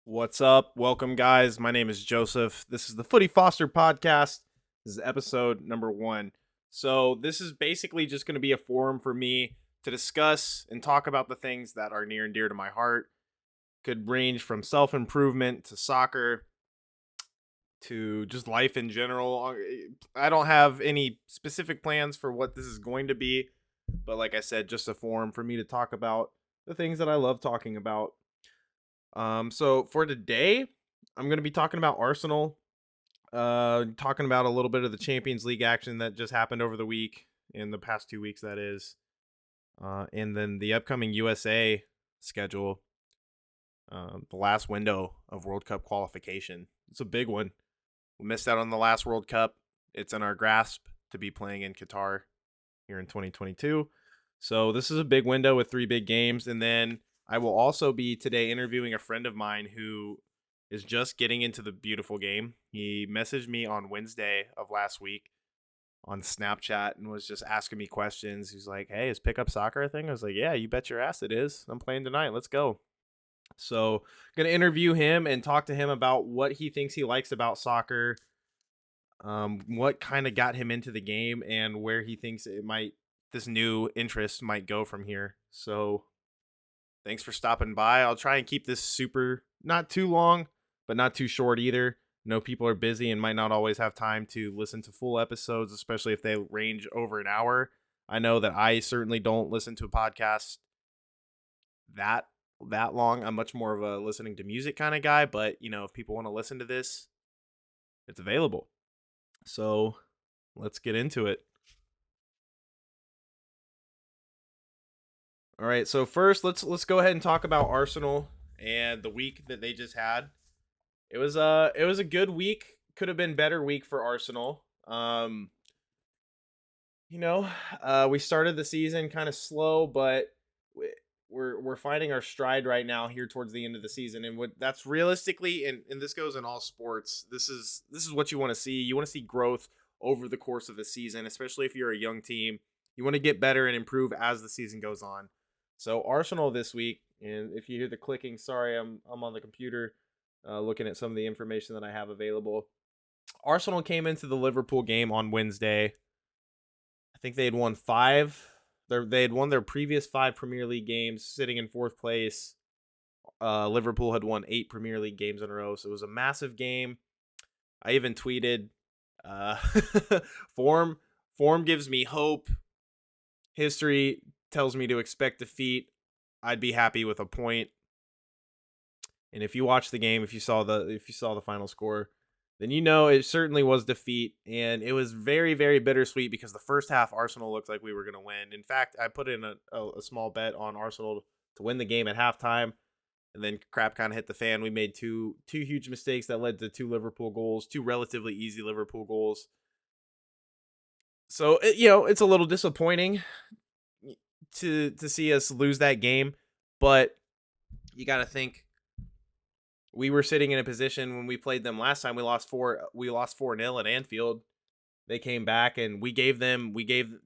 What's up? Welcome, guys. My name is Joseph. This is the Footy Foster podcast. This is episode number 1. So, this is basically just going to be a forum for me to discuss and talk about the things that are near and dear to my heart. Could range from self improvement to soccer to just life in general. I don't have any specific plans for what this is going to be, but like I said, just a forum for me to talk about the things that I love talking about. So for today, I'm going to be talking about Arsenal, talking about a little bit of the Champions League action that just happened over the week, in the past 2 weeks, that is, and then the upcoming USA schedule, the last window of World Cup qualification. It's a big one. We missed out on the last World Cup. It's in our grasp to be playing in Qatar here in 2022. So this is a big window with 3 big games, and then I will also be today interviewing a friend of mine who is just getting into the beautiful game. He messaged me on Wednesday of last week on Snapchat and was just asking me questions. He's like, "Hey, is pickup soccer a thing?" I was like, "Yeah, you bet your ass it is. I'm playing tonight. Let's go." So, I'm gonna interview him and talk to him about what he thinks he likes about soccer, what kind of got him into the game, and where he thinks this new interest might go from here. So, thanks for stopping by. I'll try and keep this not too long, but not too short either. I know people are busy and might not always have time to listen to full episodes, especially if they range over an hour. I know that I certainly don't listen to a podcast that that long. I'm much more of a listening to music kind of guy, but if people want to listen to this, it's available. So, let's get into it. All right, so first let's go ahead and talk about Arsenal and the week that they just had. It was a good week. Could have been better week for Arsenal. You know, we started the season kind of slow, but we're finding our stride right now here towards the end of the season, and that's realistically, and this goes in all sports. This is what you want to see. You want to see growth over the course of the season, especially if you're a young team. You want to get better and improve as the season goes on. So Arsenal this week, and if you hear the clicking, sorry, I'm on the computer, looking at some of the information that I have available. Arsenal came into the Liverpool game on Wednesday. I think they had won 5. They had won their previous 5 Premier League games, sitting in 4th place. Liverpool had won 8 Premier League games in a row, so it was a massive game. I even tweeted, uh, "Form gives me hope. History tells me to expect defeat. I'd be happy with a point." And if you watched the game, if you saw the final score, then it certainly was defeat, and it was very, very bittersweet because the first half Arsenal looked like we were going to win. In fact, I put in a small bet on Arsenal to win the game at halftime, and then crap kind of hit the fan. We made two huge mistakes that led to 2 Liverpool goals, 2 relatively easy Liverpool goals. So it's a little disappointing to see us lose that game, but you got to think we were sitting in a position when we played them last time. We lost 4-0 at Anfield. They came back and we gave the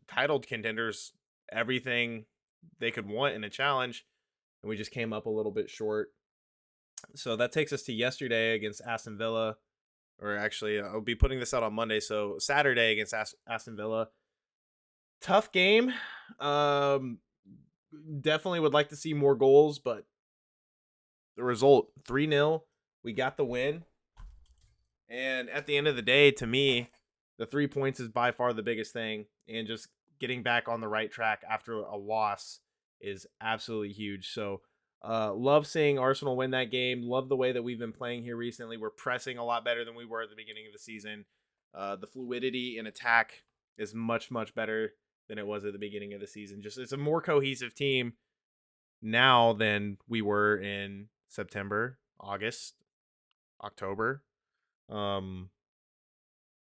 titled contenders everything they could want in a challenge, and we just came up a little bit short. So that takes us to yesterday against Aston Villa, or actually I'll be putting this out on Monday, so Saturday against Aston Villa. Tough game. Definitely would like to see more goals, but the result 3-0. We got the win. And at the end of the day, to me, the 3 points is by far the biggest thing. And just getting back on the right track after a loss is absolutely huge. So, love seeing Arsenal win that game. Love the way that we've been playing here recently. We're pressing a lot better than we were at the beginning of the season. The fluidity in attack is much, much better than it was at the beginning of the season. Just it's a more cohesive team now than we were in September, August, October. Um,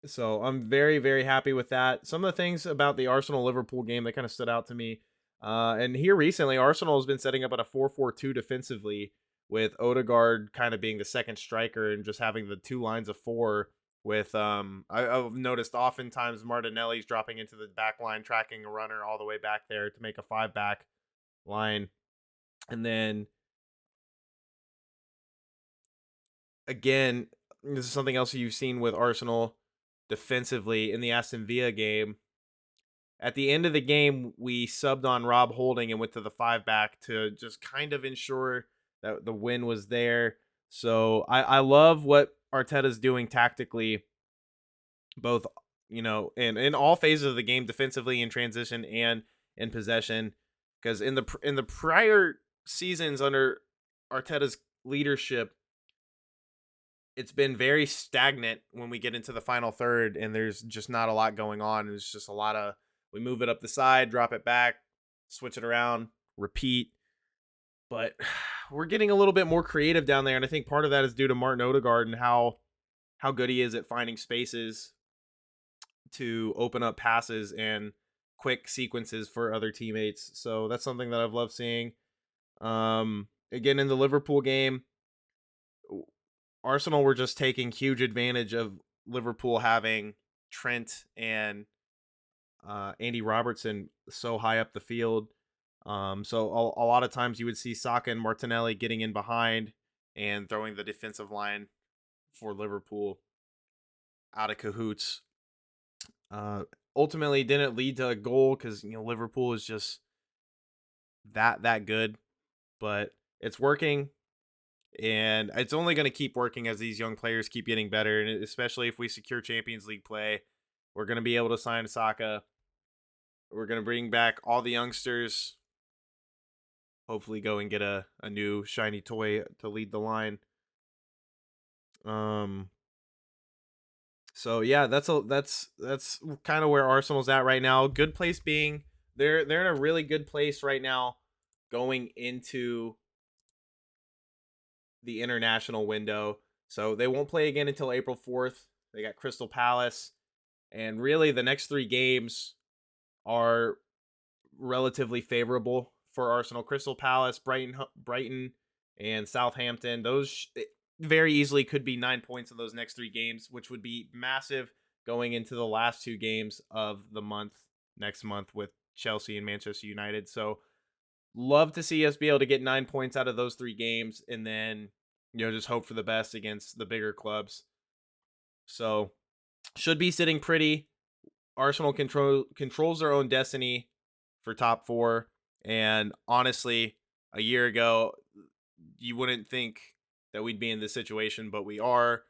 so I'm very, very happy with that. Some of the things about the Arsenal Liverpool game that kind of stood out to me. And here recently, Arsenal has been setting up at a 4-4-2 defensively, with Odegaard kind of being the second striker and just having the 2 lines of 4. With I've noticed oftentimes Martinelli's dropping into the back line, tracking a runner all the way back there to make a 5-back line, and then again, this is something else you've seen with Arsenal defensively in the Aston Villa game. At the end of the game, we subbed on Rob Holding and went to the 5-back to just kind of ensure that the win was there. So I love what Arteta's doing tactically, both, in all phases of the game, defensively, in transition, and in possession. Because in the prior seasons under Arteta's leadership, it's been very stagnant when we get into the final third, and there's just not a lot going on. It's just a lot of, we move it up the side, drop it back, switch it around, repeat. But we're getting a little bit more creative down there, and I think part of that is due to Martin Odegaard and how good he is at finding spaces to open up passes and quick sequences for other teammates. So that's something that I've loved seeing. Again, in the Liverpool game, Arsenal were just taking huge advantage of Liverpool having Trent and Andy Robertson so high up the field. So a lot of times you would see Saka and Martinelli getting in behind and throwing the defensive line for Liverpool out of cahoots. Ultimately didn't lead to a goal because Liverpool is just that good, but it's working, and it's only going to keep working as these young players keep getting better, and especially if we secure Champions League play, we're going to be able to sign Saka. We're going to bring back all the youngsters. Hopefully go and get a new shiny toy to lead the line. So yeah, that's kind of where Arsenal's at right now. Good place being they're in a really good place right now going into the international window. So they won't play again until April 4th. They got Crystal Palace, and really the next 3 games are relatively favorable for Arsenal. Crystal Palace, Brighton, and Southampton. Those very easily could be 9 points in those next 3 games, which would be massive going into the last 2 games of the month, next month, with Chelsea and Manchester United. So love to see us be able to get 9 points out of those 3 games, and then just hope for the best against the bigger clubs. So should be sitting pretty. Arsenal controls their own destiny for top 4, and honestly, a year ago you wouldn't think that we'd be in this situation, but we are,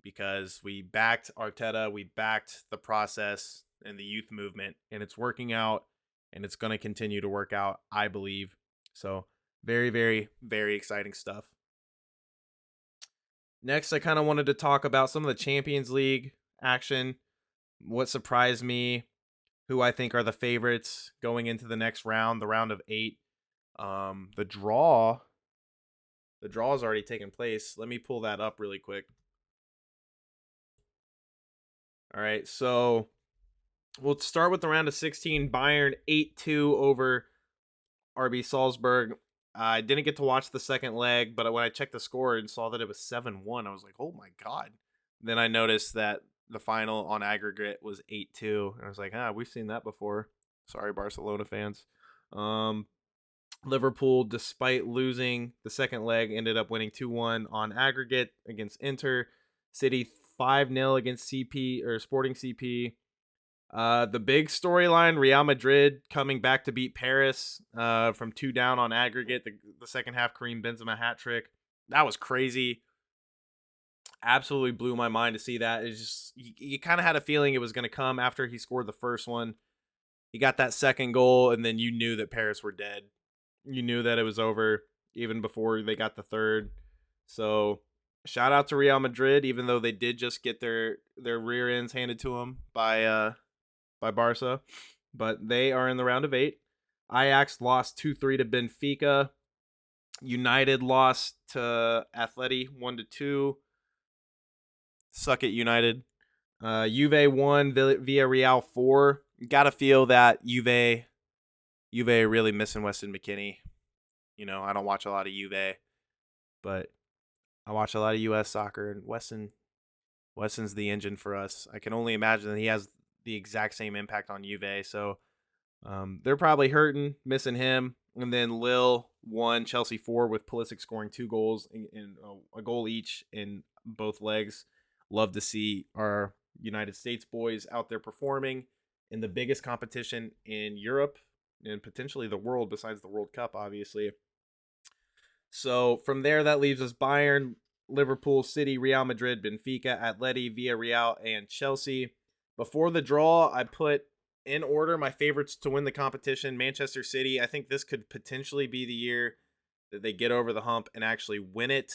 because we backed Arteta, we backed the process and the youth movement, and it's working out, and it's going to continue to work out, I believe. So very, very, very exciting stuff. Next, I kind of wanted to talk about some of the Champions League action, what surprised me, who I think are the favorites going into the next round, the round of 8. The draw has already taken place. Let me pull that up really quick. All right, so we'll start with the round of 16. Bayern 8-2 over Rb Salzburg. I didn't get to watch the second leg, but when I checked the score and saw that it was 7-1, I was like, oh my God. Then I noticed that the final on aggregate was 8-2, and I was like, we've seen that before. Sorry, Barcelona fans. Liverpool, despite losing the second leg, ended up winning 2-1 on aggregate against Inter. City 5-0 against Sporting CP. The big storyline, Real Madrid coming back to beat Paris from 2 down on aggregate. The second half, Karim Benzema hat trick. That was crazy. Absolutely blew my mind to see that. It's just, you kind of had a feeling it was going to come after he scored the first one. He got that second goal, and then you knew that Paris were dead. You knew that it was over even before they got the third. So shout out to Real Madrid, even though they did just get their rear ends handed to them by Barca. But they are in the round of 8. Ajax lost 2-3 to Benfica. United lost to Atleti 1-2. Suck it, United. Juve won Villarreal 4. Gotta feel that Juve really missing Weston McKennie. I don't watch a lot of Juve, but I watch a lot of U.S. soccer, and Weston's the engine for us. I can only imagine that he has the exact same impact on Juve. So they're probably hurting, missing him. And then Lille 1, Chelsea 4, with Pulisic scoring 2 goals and a goal each in both legs. Love to see our United States boys out there performing in the biggest competition in Europe and potentially the world, besides the World Cup, obviously. So from there, that leaves us Bayern, Liverpool, City, Real Madrid, Benfica, Atleti, Villarreal, and Chelsea. Before the draw, I put in order my favorites to win the competition. Manchester City. I think this could potentially be the year that they get over the hump and actually win it.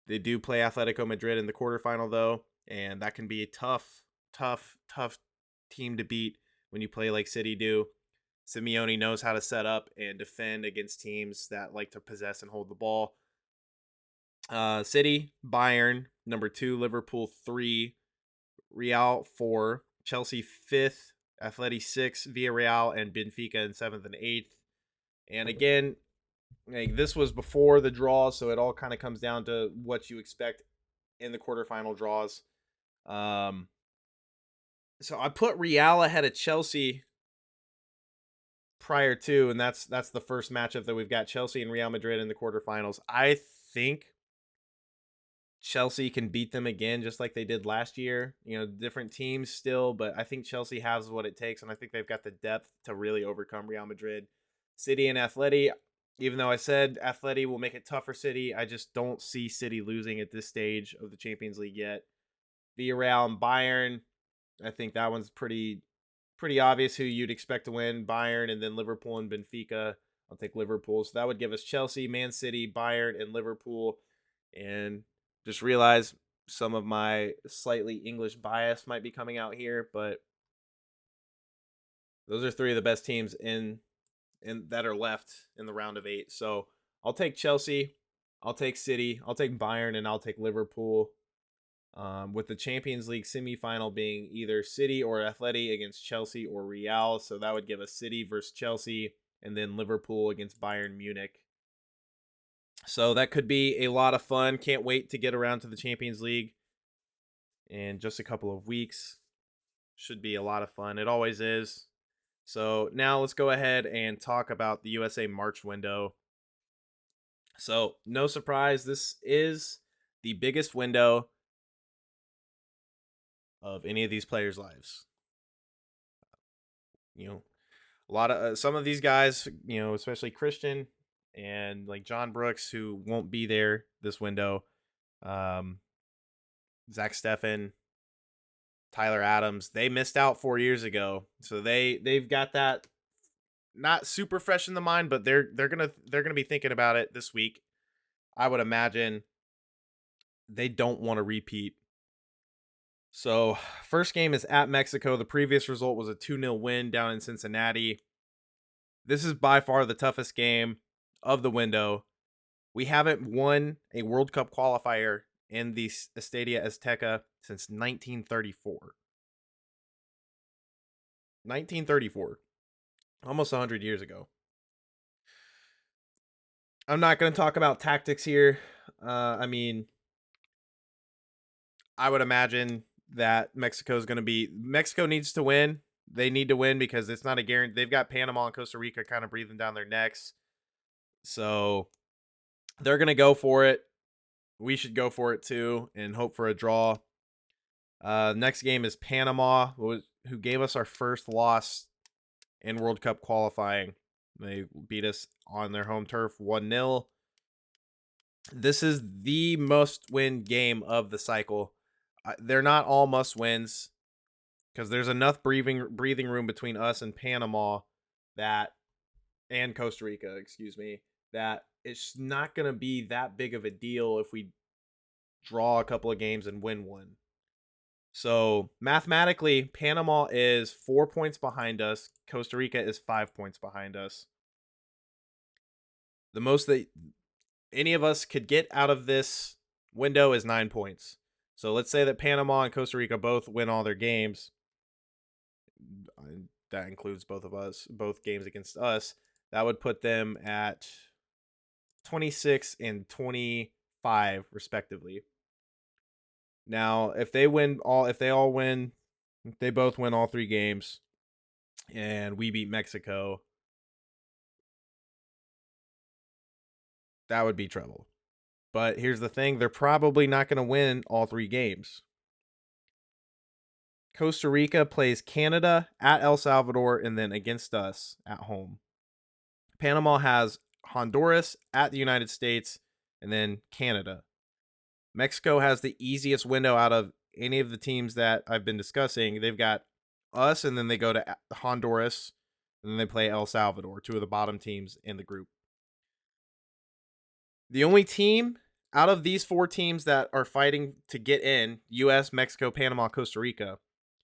They do play Atletico Madrid in the quarterfinal, though, and that can be a tough team to beat when you play like City do. Simeone knows how to set up and defend against teams that like to possess and hold the ball. City, Bayern, number 2, Liverpool 3, Real 4, Chelsea 5th, Atleti 6th, Villarreal and Benfica in 7th and 8th. And again, like, this was before the draw, so it all kind of comes down to what you expect in the quarterfinal draws. So I put Real ahead of Chelsea prior to, and that's the first matchup that we've got, Chelsea and Real Madrid in the quarterfinals. I think Chelsea can beat them again, just like they did last year. You know, different teams still, but I think Chelsea has what it takes, and I think they've got the depth to really overcome Real Madrid. City and Atleti, even though I said Atleti will make it tough for City, I just don't see City losing at this stage of the Champions League yet. Villarreal and Bayern, I think that one's pretty obvious who you'd expect to win. Bayern, and then Liverpool and Benfica. I'll take Liverpool. So that would give us Chelsea, Man City, Bayern, and Liverpool. And just realize some of my slightly English bias might be coming out here, but those are 3 of the best teams in that are left in the round of 8. So I'll take Chelsea, I'll take City, I'll take Bayern, and I'll take Liverpool. With the Champions League semifinal being either City or Atleti against Chelsea or Real. So that would give us City versus Chelsea, and then Liverpool against Bayern Munich. So that could be a lot of fun. Can't wait to get around to the Champions League in just a couple of weeks. Should be a lot of fun. It always is. So now let's go ahead and talk about the USA March window. So no surprise, this is the biggest window of any of these players' lives. You know, a lot of some of these guys, you know, especially Christian and like John Brooks, who won't be there this window. Zach Steffen, Tyler Adams, they missed out 4 years ago, so they've got that not super fresh in the mind, but they're gonna be thinking about it this week. I would imagine they don't want to repeat. So first game is at Mexico. The previous result was a 2-0 win down in Cincinnati. This is by far the toughest game of the window. We haven't won a World Cup qualifier in the Estadio Azteca since 1934. 1934. Almost 100 years ago. I'm not going to talk about tactics here. I mean, I would imagine that Mexico needs to win. They need to win because it's not a guarantee. They've got Panama and Costa Rica kind of breathing down their necks. So they're going to go for it. We should go for it too and hope for a draw. Next game is Panama, who gave us our first loss in World Cup qualifying. They beat us on their home turf 1-0. This is the must-win game of the cycle. They're not all must-wins because there's enough breathing room between us and Panama and Costa Rica, that it's not going to be that big of a deal if we draw a couple of games and win one. So mathematically, Panama is 4 points behind us. Costa Rica is 5 points behind us. The most that any of us could get out of this window is 9 points. So let's say that Panama and Costa Rica both win all their games. That includes both games against us. That would put them at 26 and 25 respectively. Now, if they both win all 3 games and we beat Mexico, that would be trouble. But here's the thing, they're probably not going to win all 3 games. Costa Rica plays Canada at El Salvador and then against us at home. Panama has Honduras at the United States and then Canada. Mexico has the easiest window out of any of the teams that I've been discussing. They've got us and then they go to Honduras and then they play El Salvador, 2 of the bottom teams in the group. The only team out of these 4 teams that are fighting to get in, US, Mexico, Panama, Costa Rica,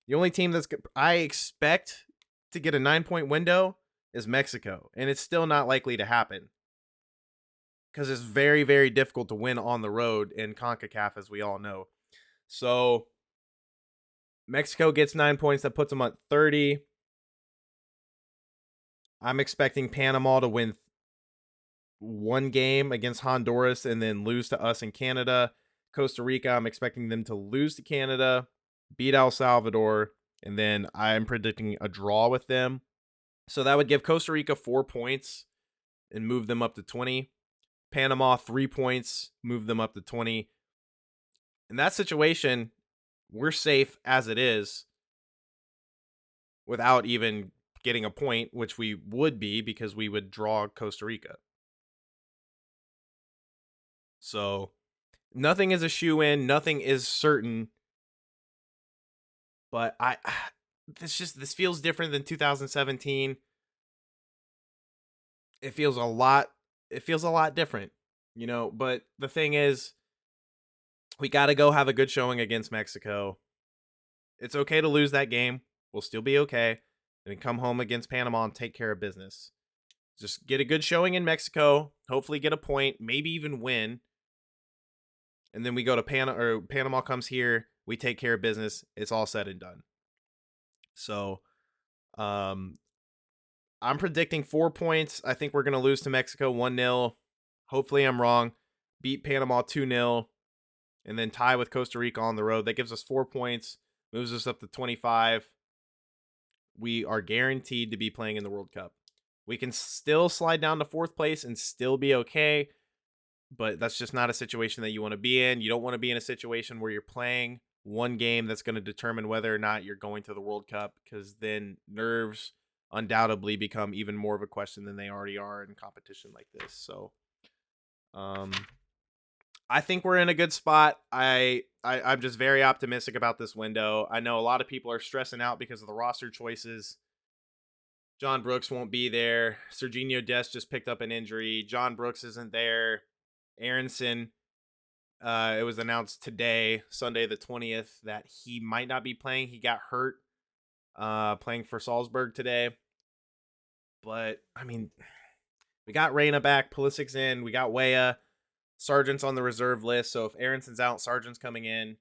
the only team that's I expect to get a 9-point window is Mexico. And it's still not likely to happen. Because it's very, very difficult to win on the road in CONCACAF, as we all know. So, Mexico gets 9 points. That puts them at 30. I'm expecting Panama to win 1 game against Honduras and then lose to us in Canada. Costa Rica, I'm expecting them to lose to Canada, beat El Salvador, and then I'm predicting a draw with them. So that would give Costa Rica 4 points and move them up to 20. Panama 3 points, move them up to 20. In that situation, we're safe as it is without even getting a point, which we would be because we would draw Costa Rica. So nothing is a shoe-in, nothing is certain. But this feels different than 2017. It feels a lot different, but the thing is, we got to go have a good showing against Mexico. It's okay to lose that game. We'll still be okay. And then come home against Panama and take care of business. Just get a good showing in Mexico, hopefully get a point, maybe even win. And then we go to Panama comes here, we take care of business. It's all said and done. So, I'm predicting 4 points. I think we're going to lose to Mexico 1-0. Hopefully I'm wrong. Beat Panama 2-0. And then tie with Costa Rica on the road. That gives us 4 points. Moves us up to 25. We are guaranteed to be playing in the World Cup. We can still slide down to 4th place and still be okay. But that's just not a situation that you want to be in. You don't want to be in a situation where you're playing 1 game that's going to determine whether or not you're going to the World Cup. Because then nerves undoubtedly become even more of a question than they already are in competition like this. So, I think we're in a good spot. I'm just very optimistic about this window. I know a lot of people are stressing out because of the roster choices. John Brooks won't be there. Serginho Dest just picked up an injury. John Brooks isn't there. Aronson, it was announced today, Sunday the 20th, that he might not be playing. He got hurt playing for Salzburg today. But, I mean, we got Reyna back. Pulisic's in. We got Weah. Sargent's on the reserve list. So if Aronson's out, Sargent's coming in.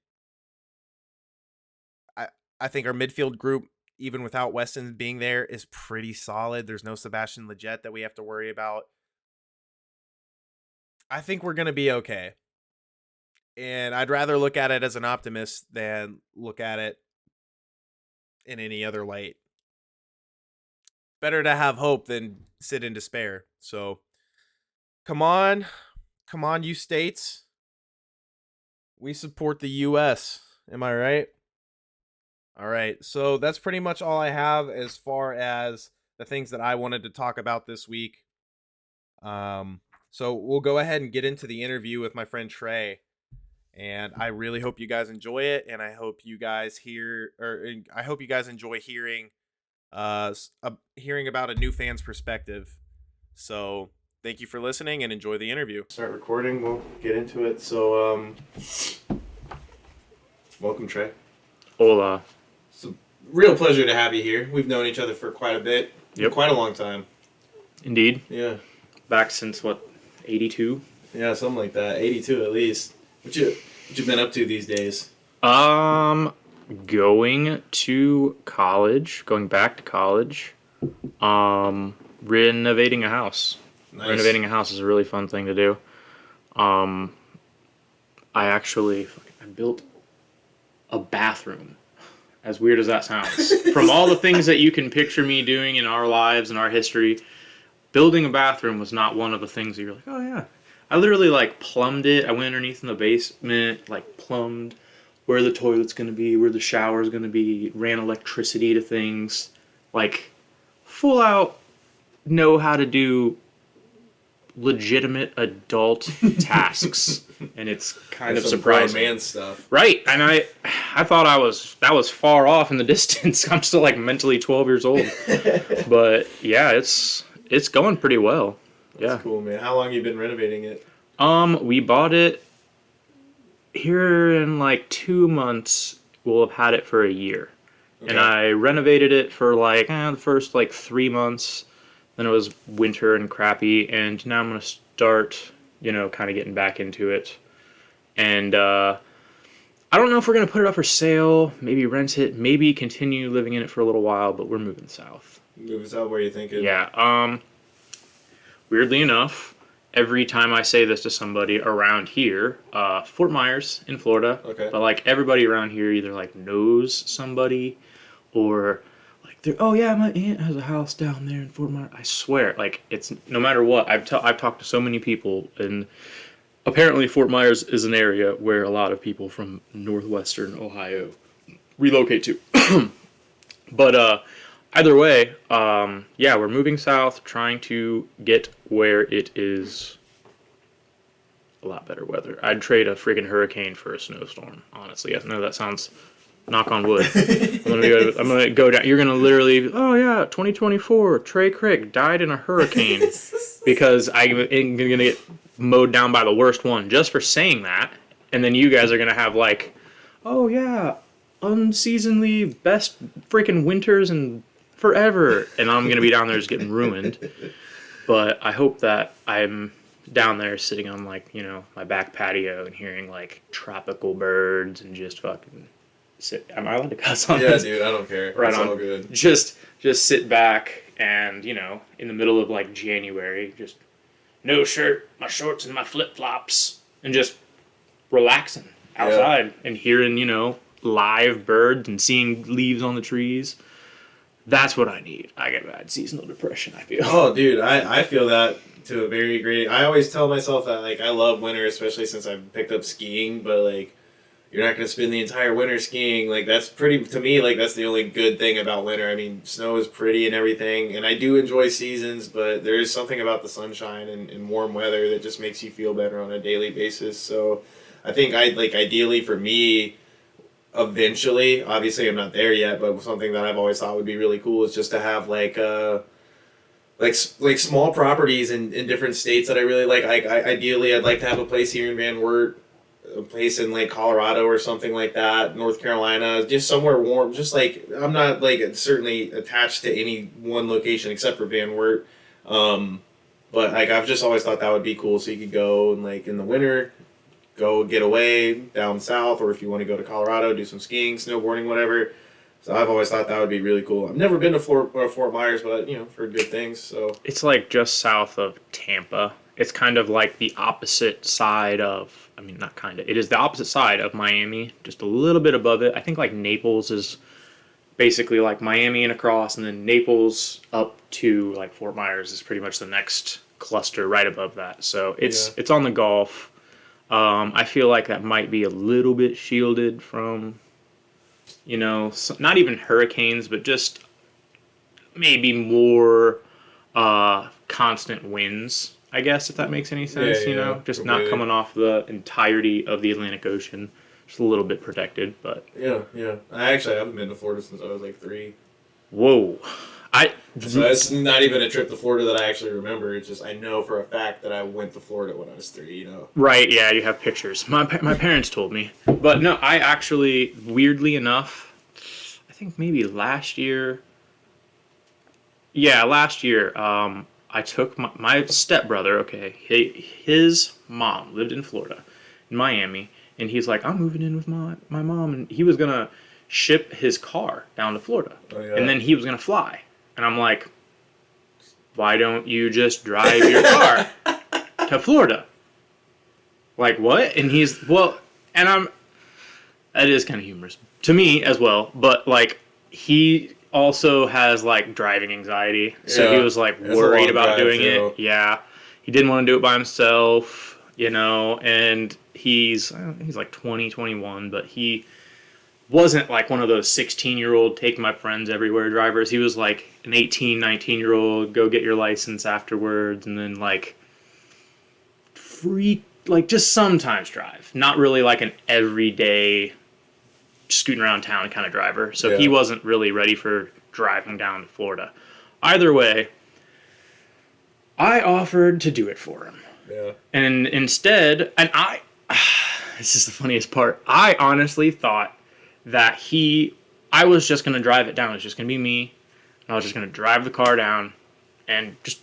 I think our midfield group, even without Weston being there, is pretty solid. There's no Sebastian Lletget that we have to worry about. I think we're going to be okay. And I'd rather look at it as an optimist than look at it in any other light. Better to have hope than sit in despair. So, come on, you states. We support the U.S. Am I right? All right. So that's pretty much all I have as far as the things that I wanted to talk about this week. So we'll go ahead and get into the interview with my friend Trey. And I really hope you guys enjoy it. And I hope you guys enjoy hearing about a new fan's perspective. So thank you for listening and enjoy the interview. Start recording. We'll get into it. So, welcome, Trey. Hola. It's a real pleasure to have you here. We've known each other for quite a bit. Yep. Quite a long time. Indeed. Yeah. Back since, 82? Yeah, something like that. 82 at least. What you been up to these days? Going back to college. Renovating a house. Nice. Renovating a house is a really fun thing to do. I built a bathroom. As weird as that sounds. From all the things that you can picture me doing in our lives and our history, building a bathroom was not one of the things that you're like, oh yeah. I literally like plumbed it. I went underneath in the basement, like plumbed where the toilet's gonna be, where the shower's gonna be, ran electricity to things, like full out know how to do legitimate adult tasks, and it's kind of surprising. Man stuff, right? And I thought that was far off in the distance. I'm still like mentally 12 years old, but yeah, it's going pretty well. That's cool, man. How long have you been renovating it? We bought it here in like 2 months. We'll have had it for a year, and I renovated it for like the first like 3 months. Then it was winter and crappy, and now I'm going to start, kind of getting back into it. And I don't know if we're going to put it up for sale, maybe rent it, maybe continue living in it for a little while, but we're moving south. Moving south, where are you thinking? Yeah. Weirdly enough, every time I say this to somebody around here, Fort Myers in Florida, but like everybody around here either like knows somebody or... oh yeah, my aunt has a house down there in Fort Myers. I swear, like it's no matter what. I've talked to so many people, and apparently Fort Myers is an area where a lot of people from northwestern Ohio relocate to. But either way, yeah, we're moving south, trying to get where it is a lot better weather. I'd trade a friggin' hurricane for a snowstorm. Honestly, I know that sounds. Knock on wood. I'm gonna go down. You're gonna literally. Oh yeah, 2024. Trey Crick died in a hurricane because I'm gonna get mowed down by the worst one just for saying that. And then you guys are gonna have like, oh yeah, unseasonably best freaking winters and forever. And I'm gonna be down there just getting ruined. But I hope that I'm down there sitting on like my back patio and hearing like tropical birds and just fucking. Am I allowed to cuss on this? Yeah, dude, I don't care. Right it's on. All good. Just sit back and, in the middle of like January, just no shirt, my shorts and my flip-flops, and just relaxing outside and hearing, live birds and seeing leaves on the trees. That's what I need. I get bad seasonal depression, I feel. Oh, dude, I feel that to a very great... I always tell myself that, like, I love winter, especially since I've picked up skiing, but, like, you're not going to spend the entire winter skiing. Like, that's pretty, to me, like, that's the only good thing about winter. I mean, snow is pretty and everything, and I do enjoy seasons, but there is something about the sunshine and warm weather that just makes you feel better on a daily basis. So I think, ideally for me, eventually, obviously I'm not there yet, but something that I've always thought would be really cool is just to have, like small properties in different states that I really like. Ideally, I'd like to have a place here in Van Wert, a place in like Colorado or something like that, North Carolina, just somewhere warm. Just like I'm not like certainly attached to any one location except for Van Wert, but like I've just always thought that would be cool. So you could go and like in the winter, go get away down south, or if you want to go to Colorado, do some skiing, snowboarding, whatever. So I've always thought that would be really cool. I've never been to Fort Myers, but I've heard good things. So it's like just south of Tampa. It's kind of like the opposite side of, not kind of, it is the opposite side of Miami, just a little bit above it. I think like Naples is basically like Miami and across, and then Naples up to like Fort Myers is pretty much the next cluster right above that. So it's on the Gulf. I feel like that might be a little bit shielded from, not even hurricanes, but just maybe more constant winds. I guess, if that makes any sense, just not coming off the entirety of the Atlantic Ocean, just a little bit protected, but... Yeah. I haven't been to Florida since I was like 3. Whoa. So it's not even a trip to Florida that I actually remember. It's just I know for a fact that I went to Florida when I was 3, Right, yeah, you have pictures. My parents told me. But no, I actually, weirdly enough, I think maybe last year... Yeah, last year, I took my stepbrother, his mom lived in Florida, in Miami, and he's like, I'm moving in with my mom, and he was going to ship his car down to Florida, and then he was going to fly. And I'm like, why don't you just drive your car to Florida? Like, what? And he's, that is kind of humorous to me as well, but like, he also has like driving anxiety, so he was like worried about doing it. Yeah, he didn't want to do it by himself. you know, and he's like 20, 21, but he wasn't like one of those 16-year-old take my friends everywhere drivers. He was like an 18, 19-year-old, go get your license afterwards, and then like free, like just sometimes drive. Not really like an everyday scooting around town kind of driver. So he wasn't really ready for driving down to Florida. Either way, I offered to do it for him. Yeah. And instead, this is the funniest part, I honestly thought that I was just going to drive it down. It was just going to be me. And I was just going to drive the car down and just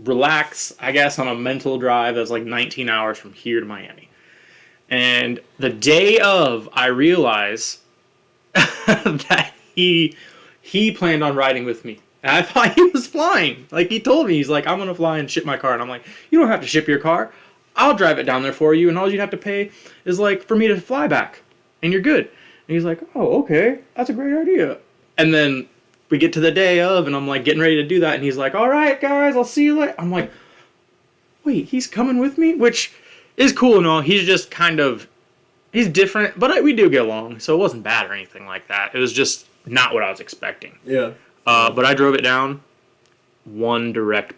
relax, I guess, on a mental drive that's like 19 hours from here to Miami. And the day of, I realized that he planned on riding with me. And I thought he was flying. Like, he told me, he's like, I'm going to fly and ship my car. And I'm like, you don't have to ship your car. I'll drive it down there for you. And all you'd have to pay is, like, for me to fly back. And you're good. And he's like, oh, okay. That's a great idea. And then we get to the day of, and I'm, like, getting ready to do that. And he's like, all right, guys, I'll see you later. I'm like, wait, he's coming with me? Which is cool and all. He's just kind of, he's different. But we do get along. So it wasn't bad or anything like that. It was just not what I was expecting. Yeah. But I drove it down one direct,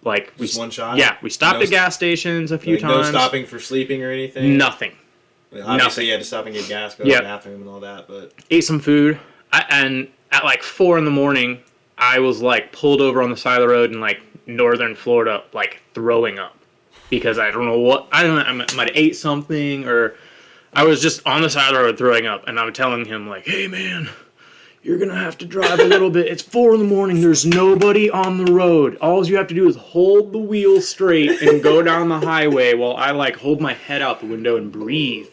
like... Just one shot? Yeah, we stopped at gas stations a few times. No stopping for sleeping or anything? Nothing. Obviously, you had to stop and get gas, go to the bathroom and all that, but... Ate some food, and at like 4 in the morning, I was like pulled over on the side of the road in like northern Florida, like throwing up. Because I don't know what... I might have ate something, or I was just on the side of the road throwing up, and I'm telling him like, hey man... You're going to have to drive a little bit. It's 4 in the morning. There's nobody on the road. All you have to do is hold the wheel straight and go down the highway while I, like, hold my head out the window and breathe.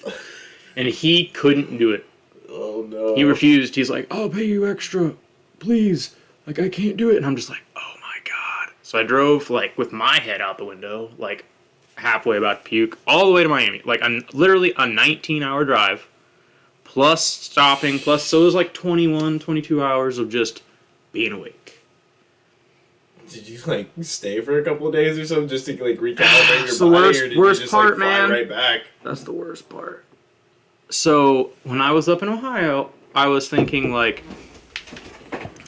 And he couldn't do it. Oh, no. He refused. He's like, I'll pay you extra. Please. Like, I can't do it. And I'm just like, oh, my God. So I drove, like, with my head out the window, like, halfway about to puke, all the way to Miami. Like, literally a 19-hour drive. Plus stopping, so it was like 21, 22 hours of just being awake. Did you, like, stay for a couple of days or something just to, like, recalibrate your the body? Or did worst you just, part, like, fly man. right back? That's the worst part. So, when I was up in Ohio, I was thinking, like,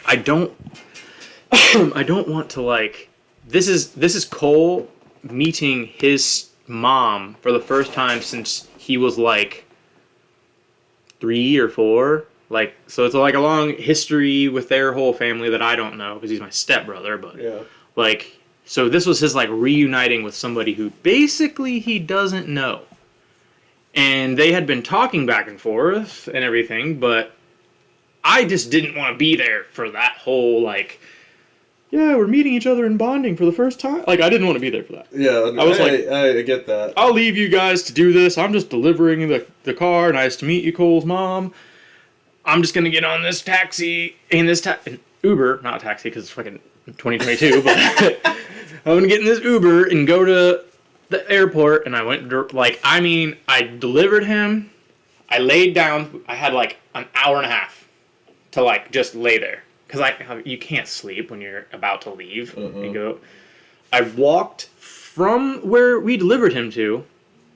I don't want to, like, this is Cole meeting his mom for the first time since he was, like, 3 or 4, like, so it's like a long history with their whole family that I don't know because he's my stepbrother, but like, so this was his like reuniting with somebody who basically he doesn't know, and they had been talking back and forth and everything, but I just didn't want to be there for that whole like, yeah, we're meeting each other and bonding for the first time. Like, I didn't want to be there for that. Yeah, I was like, I get that. I'll leave you guys to do this. I'm just delivering the car. Nice to meet you, Cole's mom. I'm just going to get on this taxi, an Uber, not a taxi because it's fucking 2022, but I'm going to get in this Uber and go to the airport. And I went, like, I mean, I delivered him. I laid down. I had like an hour and a half to like just lay there. Because you can't sleep when you're about to leave and go. I walked from where we delivered him to.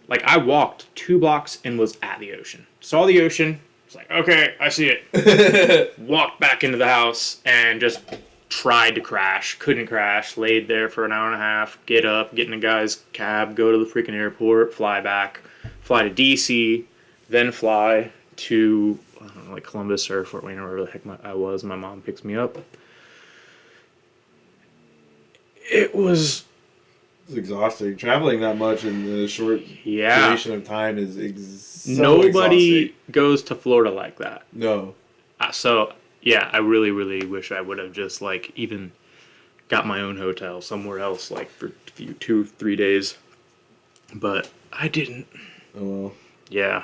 Like, I walked 2 blocks and was at the ocean. Saw the ocean. Was like, okay, I see it. Walked back into the house and just tried to crash. Couldn't crash. Laid there for an hour and a half. Get up, get in a guy's cab, go to the freaking airport, fly back, fly to D.C., then fly to... I don't know, like Columbus or Fort Wayne or wherever the heck I was. My mom picks me up. It was exhausting. Traveling that much in a short duration of time is nobody exhausting. Goes to Florida like that. No. So yeah, I really, really wish I would have just like even got my own hotel somewhere else, like for 2-3 days. But I didn't. Oh well. Yeah.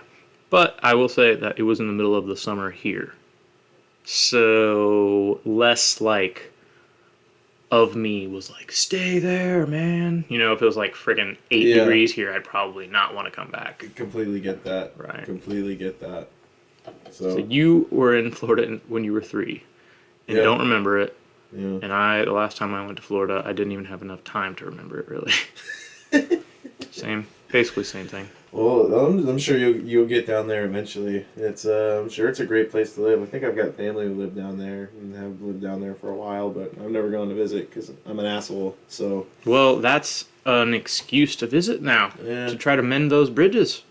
But I will say that it was in the middle of the summer here. So less like of me was like, stay there, man. You know, if it was like friggin' 8 degrees here, I'd probably not want to come back. Completely get that. Right. Completely get that. So you were in Florida when you were 3 and don't remember it. Yeah. And the last time I went to Florida, I didn't even have enough time to remember it, really. Same. Basically, same thing. Well, I'm sure you'll get down there eventually. It's I'm sure it's a great place to live. I think I've got family who live down there and have lived down there for a while, but I've never gone to visit because I'm an asshole. So. Well, that's an excuse to visit now. Yeah. To try to mend those bridges.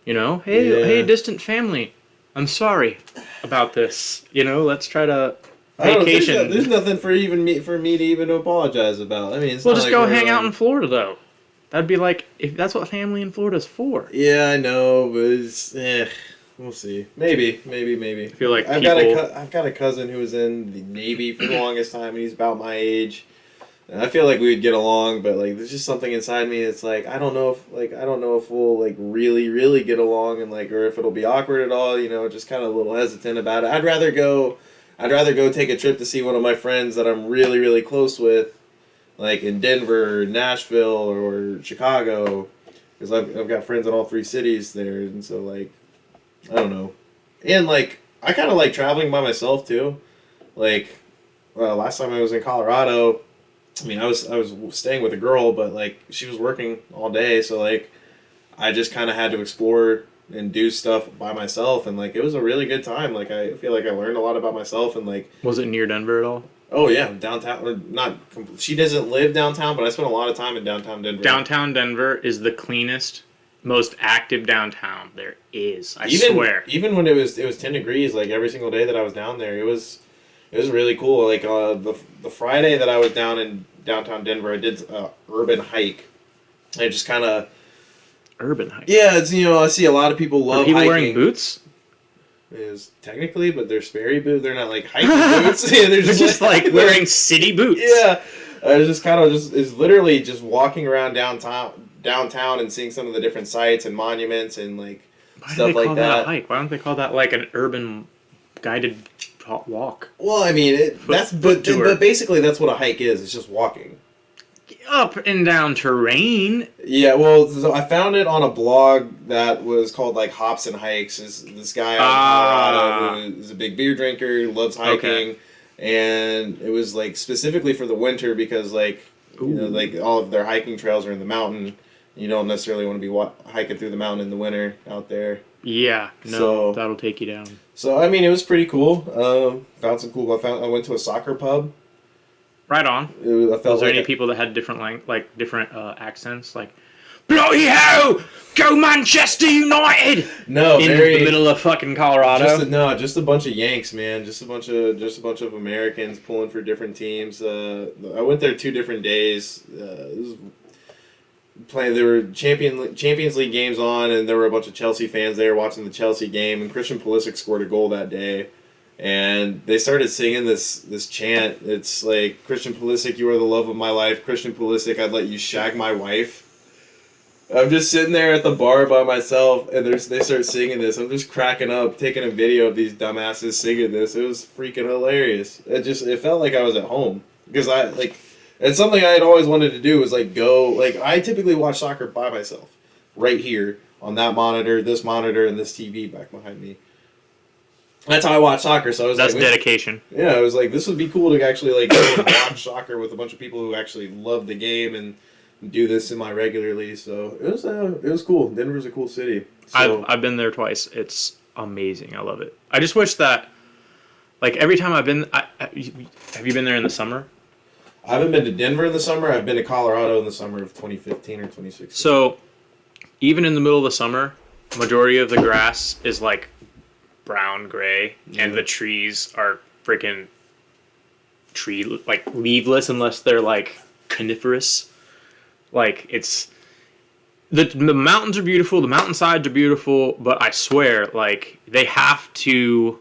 Hey, distant family, I'm sorry about this. Let's try to vacation. There's nothing for me to even apologize about. I mean, it's just go hang out in Florida though. That'd be like, if that's what family in Florida's for. Yeah, I know, but we'll see. Maybe. I feel like I've got a cousin who was in the Navy for the longest time, and he's about my age. And I feel like we would get along, but like there's just something inside me that's like I don't know if we'll like really get along, and like, or if it'll be awkward at all. Just kind of a little hesitant about it. I'd rather go take a trip to see one of my friends that I'm really close with, like in Denver, or Nashville, or Chicago, because I've got friends in all three cities there, and so like I don't know, and like I kind of like traveling by myself too, like last time I was in Colorado. I mean, I was staying with a girl, but like she was working all day, so like I just kind of had to explore and do stuff by myself, and like it was a really good time. Like I feel like I learned a lot about myself, and like. Was it near Denver at all? Oh yeah, downtown. Or not. She doesn't live downtown, but I spent a lot of time in downtown Denver. Downtown Denver is the cleanest, most active downtown there is. I swear. Even when it was 10 degrees, like every single day that I was down there, it was really cool. Like the Friday that I was down in downtown Denver, I did an urban hike. I just kind of urban hike. Yeah, it's I see a lot of people love. Are people hiking. Wearing boots? Is technically, but they're Sperry boots. They're not like hiking boots. Yeah, they're just like wearing city boots. Yeah, it's just kind of is literally just walking around downtown and seeing some of the different sites and monuments and like stuff like that. A hike? Why don't they call that like an urban guided walk? Well, I mean, but basically that's what a hike is. It's just walking. Up and down terrain. Yeah, well, so I found it on a blog that was called like Hops and Hikes. This guy out in Colorado who is a big beer drinker, loves hiking, and it was like specifically for the winter because like like all of their hiking trails are in the mountain. You don't necessarily want to be hiking through the mountain in the winter out there. Yeah, no, that'll take you down. So I mean, it was pretty cool. Found some cool. I went to a soccer pub. Right on. Was there any people that had different accents? Like, bloody hell! Go Manchester United! No, in the middle of fucking Colorado. Just a bunch of Yanks, man. Just a bunch of Americans pulling for different teams. I went there 2 different days. There were Champions League games on, and there were a bunch of Chelsea fans there watching the Chelsea game. And Christian Pulisic scored a goal that day. And they started singing this chant. It's like, Christian Pulisic, you are the love of my life. Christian Pulisic, I'd let you shag my wife. I'm just sitting there at the bar by myself, and they start singing this. I'm just cracking up, taking a video of these dumbasses singing this. It was freaking hilarious. It felt like I was at home. Because it's something I had always wanted to do was go, I typically watch soccer by myself. Right here, on that monitor, this monitor, and this TV back behind me. That's how I watch soccer, so I was That's dedication. Yeah, I was like, this would be cool to actually go and watch soccer with a bunch of people who actually love the game and do this semi-regularly. So it was cool. Denver's a cool city. So, I've been there twice. It's amazing. I love it. I just wish that, every time I've been, have you been there in the summer? I haven't been to Denver in the summer. I've been to Colorado in the summer of 2015 or 2016. So, even in the middle of the summer, majority of the grass is brown gray, and the trees are freaking leafless unless they're coniferous. It's the mountains are beautiful, the mountainsides are beautiful, but I swear they have to,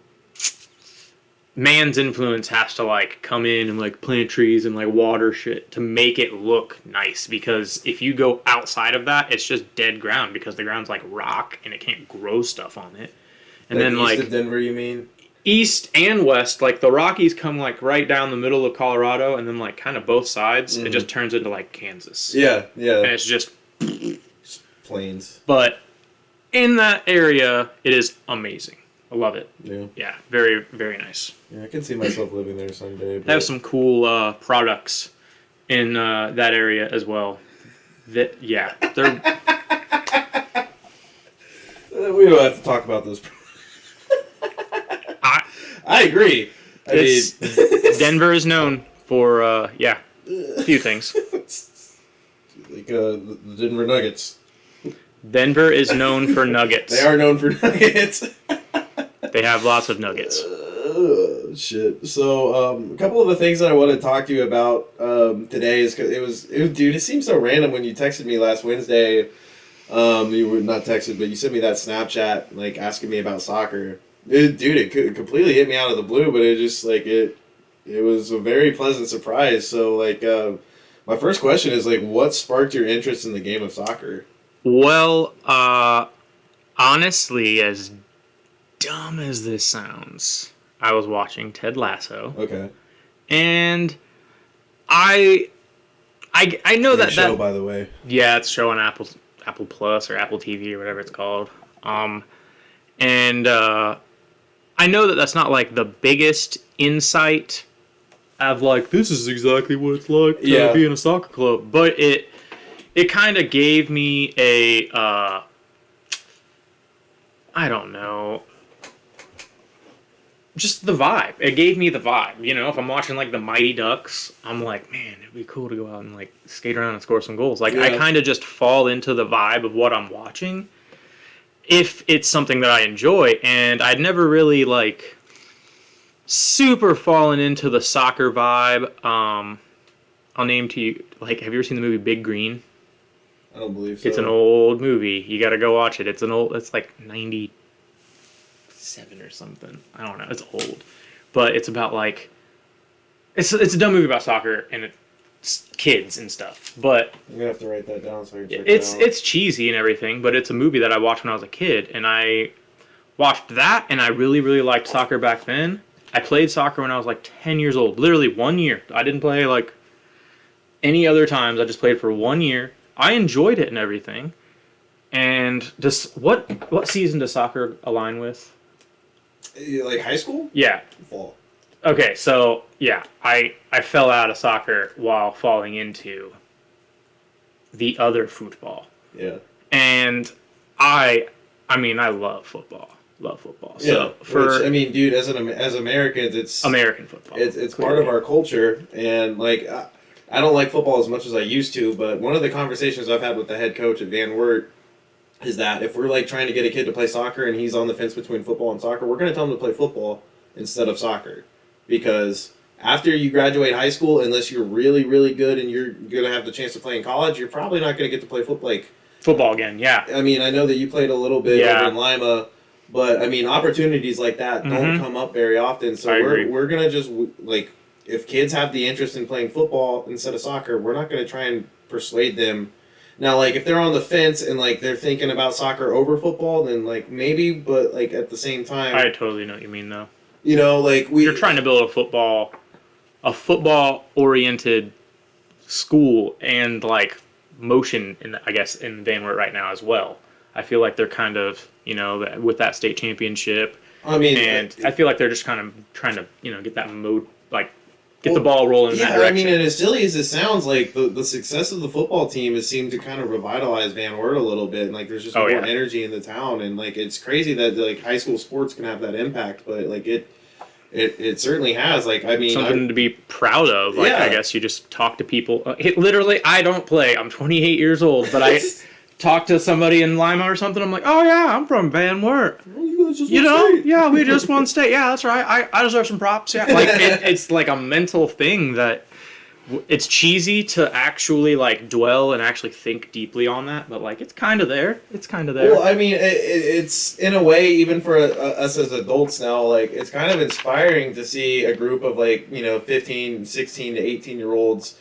man's influence has to come in and plant trees and water shit to make it look nice, because if you go outside of that, it's just dead ground because the ground's rock and it can't grow stuff on it. And then east of Denver, you mean? East and west, the Rockies come right down the middle of Colorado, and then kind of both sides, it just turns into Kansas. Yeah. And it's just plains. But in that area, it is amazing. I love it. Yeah, very, very nice. Yeah, I can see myself living there someday. They have some cool products in that area as well. They're We don't have to talk about those. I agree. Denver is known for, a few things. Like the Denver Nuggets. Denver is known for nuggets. They are known for nuggets. They have lots of nuggets. Shit. So, a couple of the things that I want to talk to you about today is because dude, it seemed so random when you texted me last Wednesday. You were not texted, but you sent me that Snapchat like asking me about soccer. It completely hit me out of the blue, but it just like it was a very pleasant surprise. So, like, my first question is like, what sparked your interest in the game of soccer? Well, honestly, as dumb as this sounds, I was watching Ted Lasso. Okay. And I know Great that show, by the way. Yeah, it's a show on Apple Plus or Apple TV or whatever it's called. And I know that that's not like the biggest insight of like this is exactly what it's like to be in a soccer club, but it kind of gave me a I don't know, just the vibe. It gave me the vibe. You know, if I'm watching like the Mighty Ducks, I'm like, man, it'd be cool to go out and like skate around and score some goals. Like I kind of just fall into the vibe of what I'm watching if it's something that I enjoy. And I'd never really like super fallen into the soccer vibe. I'll name to you, like, have you ever seen the movie Big Green? I don't believe so. It's an old movie. You got to go watch it. It's like 97 or something. I don't know. It's old. But it's about like it's a dumb movie about soccer and it's kids and stuff. But I'm gonna have to write that down so I can check it out. It's cheesy and everything, but it's a movie that I watched when I was a kid, and I watched that and I really, really liked soccer back then. I played soccer when I was like 10 years old. Literally 1 year. I didn't play like any other times. I just played for 1 year. I enjoyed it and everything. And just what season does soccer align with? Like high school? Yeah. Fall. Okay, so yeah, I fell out of soccer while falling into the other football. Yeah. And I love football. Love football. Yeah. So dude, as Americans, it's American football. It's part of our culture, and like I don't like football as much as I used to, but one of the conversations I've had with the head coach at Van Wert is that if we're like trying to get a kid to play soccer and he's on the fence between football and soccer, we're going to tell him to play football instead of soccer, because after you graduate high school, unless you're really, really good and you're going to have the chance to play in college, you're probably not going to get to play football again. Yeah. I mean, I know that you played a little bit over in Lima, but I mean, opportunities like that don't come up very often. So we're going to just like, if kids have the interest in playing football instead of soccer, we're not going to try and persuade them. Now, like, if they're on the fence and, like, they're thinking about soccer over football, then, like, maybe, but, like, at the same time... I totally know what you mean, though. You know, like, You're trying to build a football-oriented school and, like, motion, in Van Wert right now as well. I feel like they're kind of, you know, with that state championship. I mean... And I feel like they're just kind of trying to, you know, get that mode, like... Get the ball rolling in that direction. I mean, and as silly as it sounds, like, the success of the football team has seemed to kind of revitalize Van Wert a little bit, and, like, there's just more energy in the town, and, like, it's crazy that, like, high school sports can have that impact, but, like, it certainly has. Like, I mean... Something to be proud of. Like, I guess you just talk to people. Literally, I don't play. I'm 28 years old, but I talk to somebody in Lima or something, I'm like, oh, yeah, I'm from Van Wert. You know, yeah, we just won state. Yeah, that's right. I deserve some props. Yeah, like it's like a mental thing that it's cheesy to actually like dwell and actually think deeply on that, but like it's kind of there. It's kind of there. Well, I mean, it's in a way, even for us as adults now, like it's kind of inspiring to see a group of like, you know, 15, 16 to 18-year-olds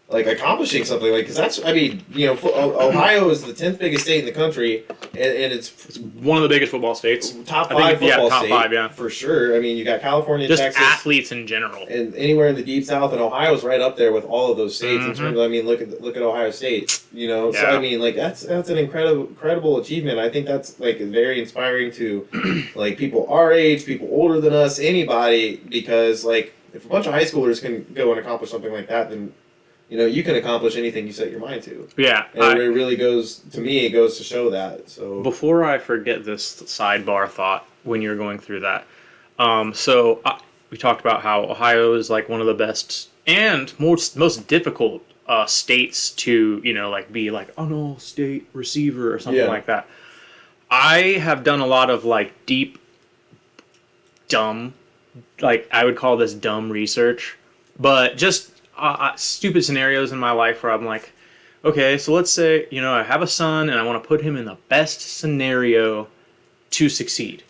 like accomplishing something, like, because that's, I mean, you know, Ohio is the 10th biggest state in the country, and it's one of the biggest football states. Top 5 football top state, 5, yeah, for sure. I mean, you got California, just Texas, athletes in general, and anywhere in the deep south, and Ohio's right up there with all of those states in terms of, I mean, look at Ohio State, you know. So I mean, like that's an incredible achievement. I think that's like very inspiring to like people our age, people older than us, anybody, because like if a bunch of high schoolers can go and accomplish something like that, then you can accomplish anything you set your mind to. Yeah. And it really goes, to me, it goes to show that. So before I forget this sidebar thought when you're going through that, we talked about how Ohio is like one of the best and most difficult states to, be like an all-state receiver or something like that. I have done a lot of like deep, dumb, like I would call this dumb research, but just stupid scenarios in my life where I'm like, okay, so let's say, I have a son and I want to put him in the best scenario to succeed.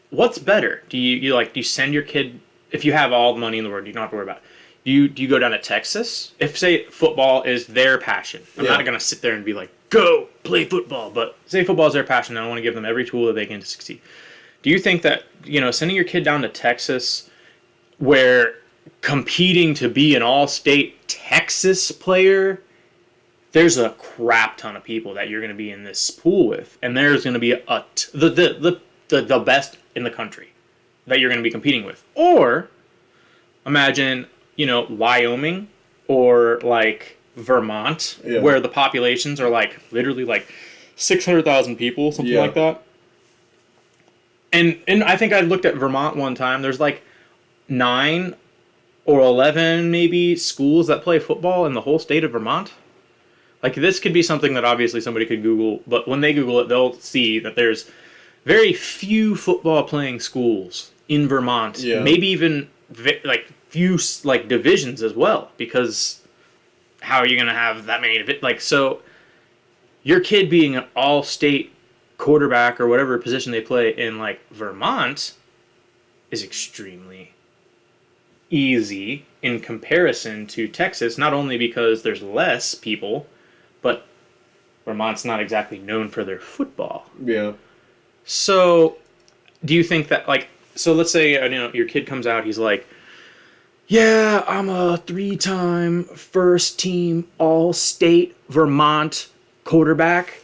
What's better? Do you send your kid, if you have all the money in the world, you don't have to worry about it. Do you go down to Texas? If, say, football is their passion. I'm not going to sit there and be like, go play football. But say football is their passion and I want to give them every tool that they can to succeed. Do you think that, sending your kid down to Texas where competing to be an all-state Texas player, there's a crap ton of people that you're going to be in this pool with, and there's going to be the best in the country that you're going to be competing with. Or imagine, Wyoming or like Vermont, where the populations are like literally like 600,000 people, something like that. And I think I looked at Vermont one time. There's like 9 or 11 maybe schools that play football in the whole state of Vermont. Like, this could be something that obviously somebody could Google, but when they Google it, they'll see that there's very few football playing schools in Vermont. Yeah. Maybe even like few like divisions as well, because how are you going to have that many? Like, so your kid being an all-state quarterback or whatever position they play in like Vermont is extremely easy in comparison to Texas, not only because there's less people, but Vermont's not exactly known for their football. Yeah. So do you think that, like, so let's say, your kid comes out, he's like, yeah, I'm a 3-time first-team all-state Vermont quarterback.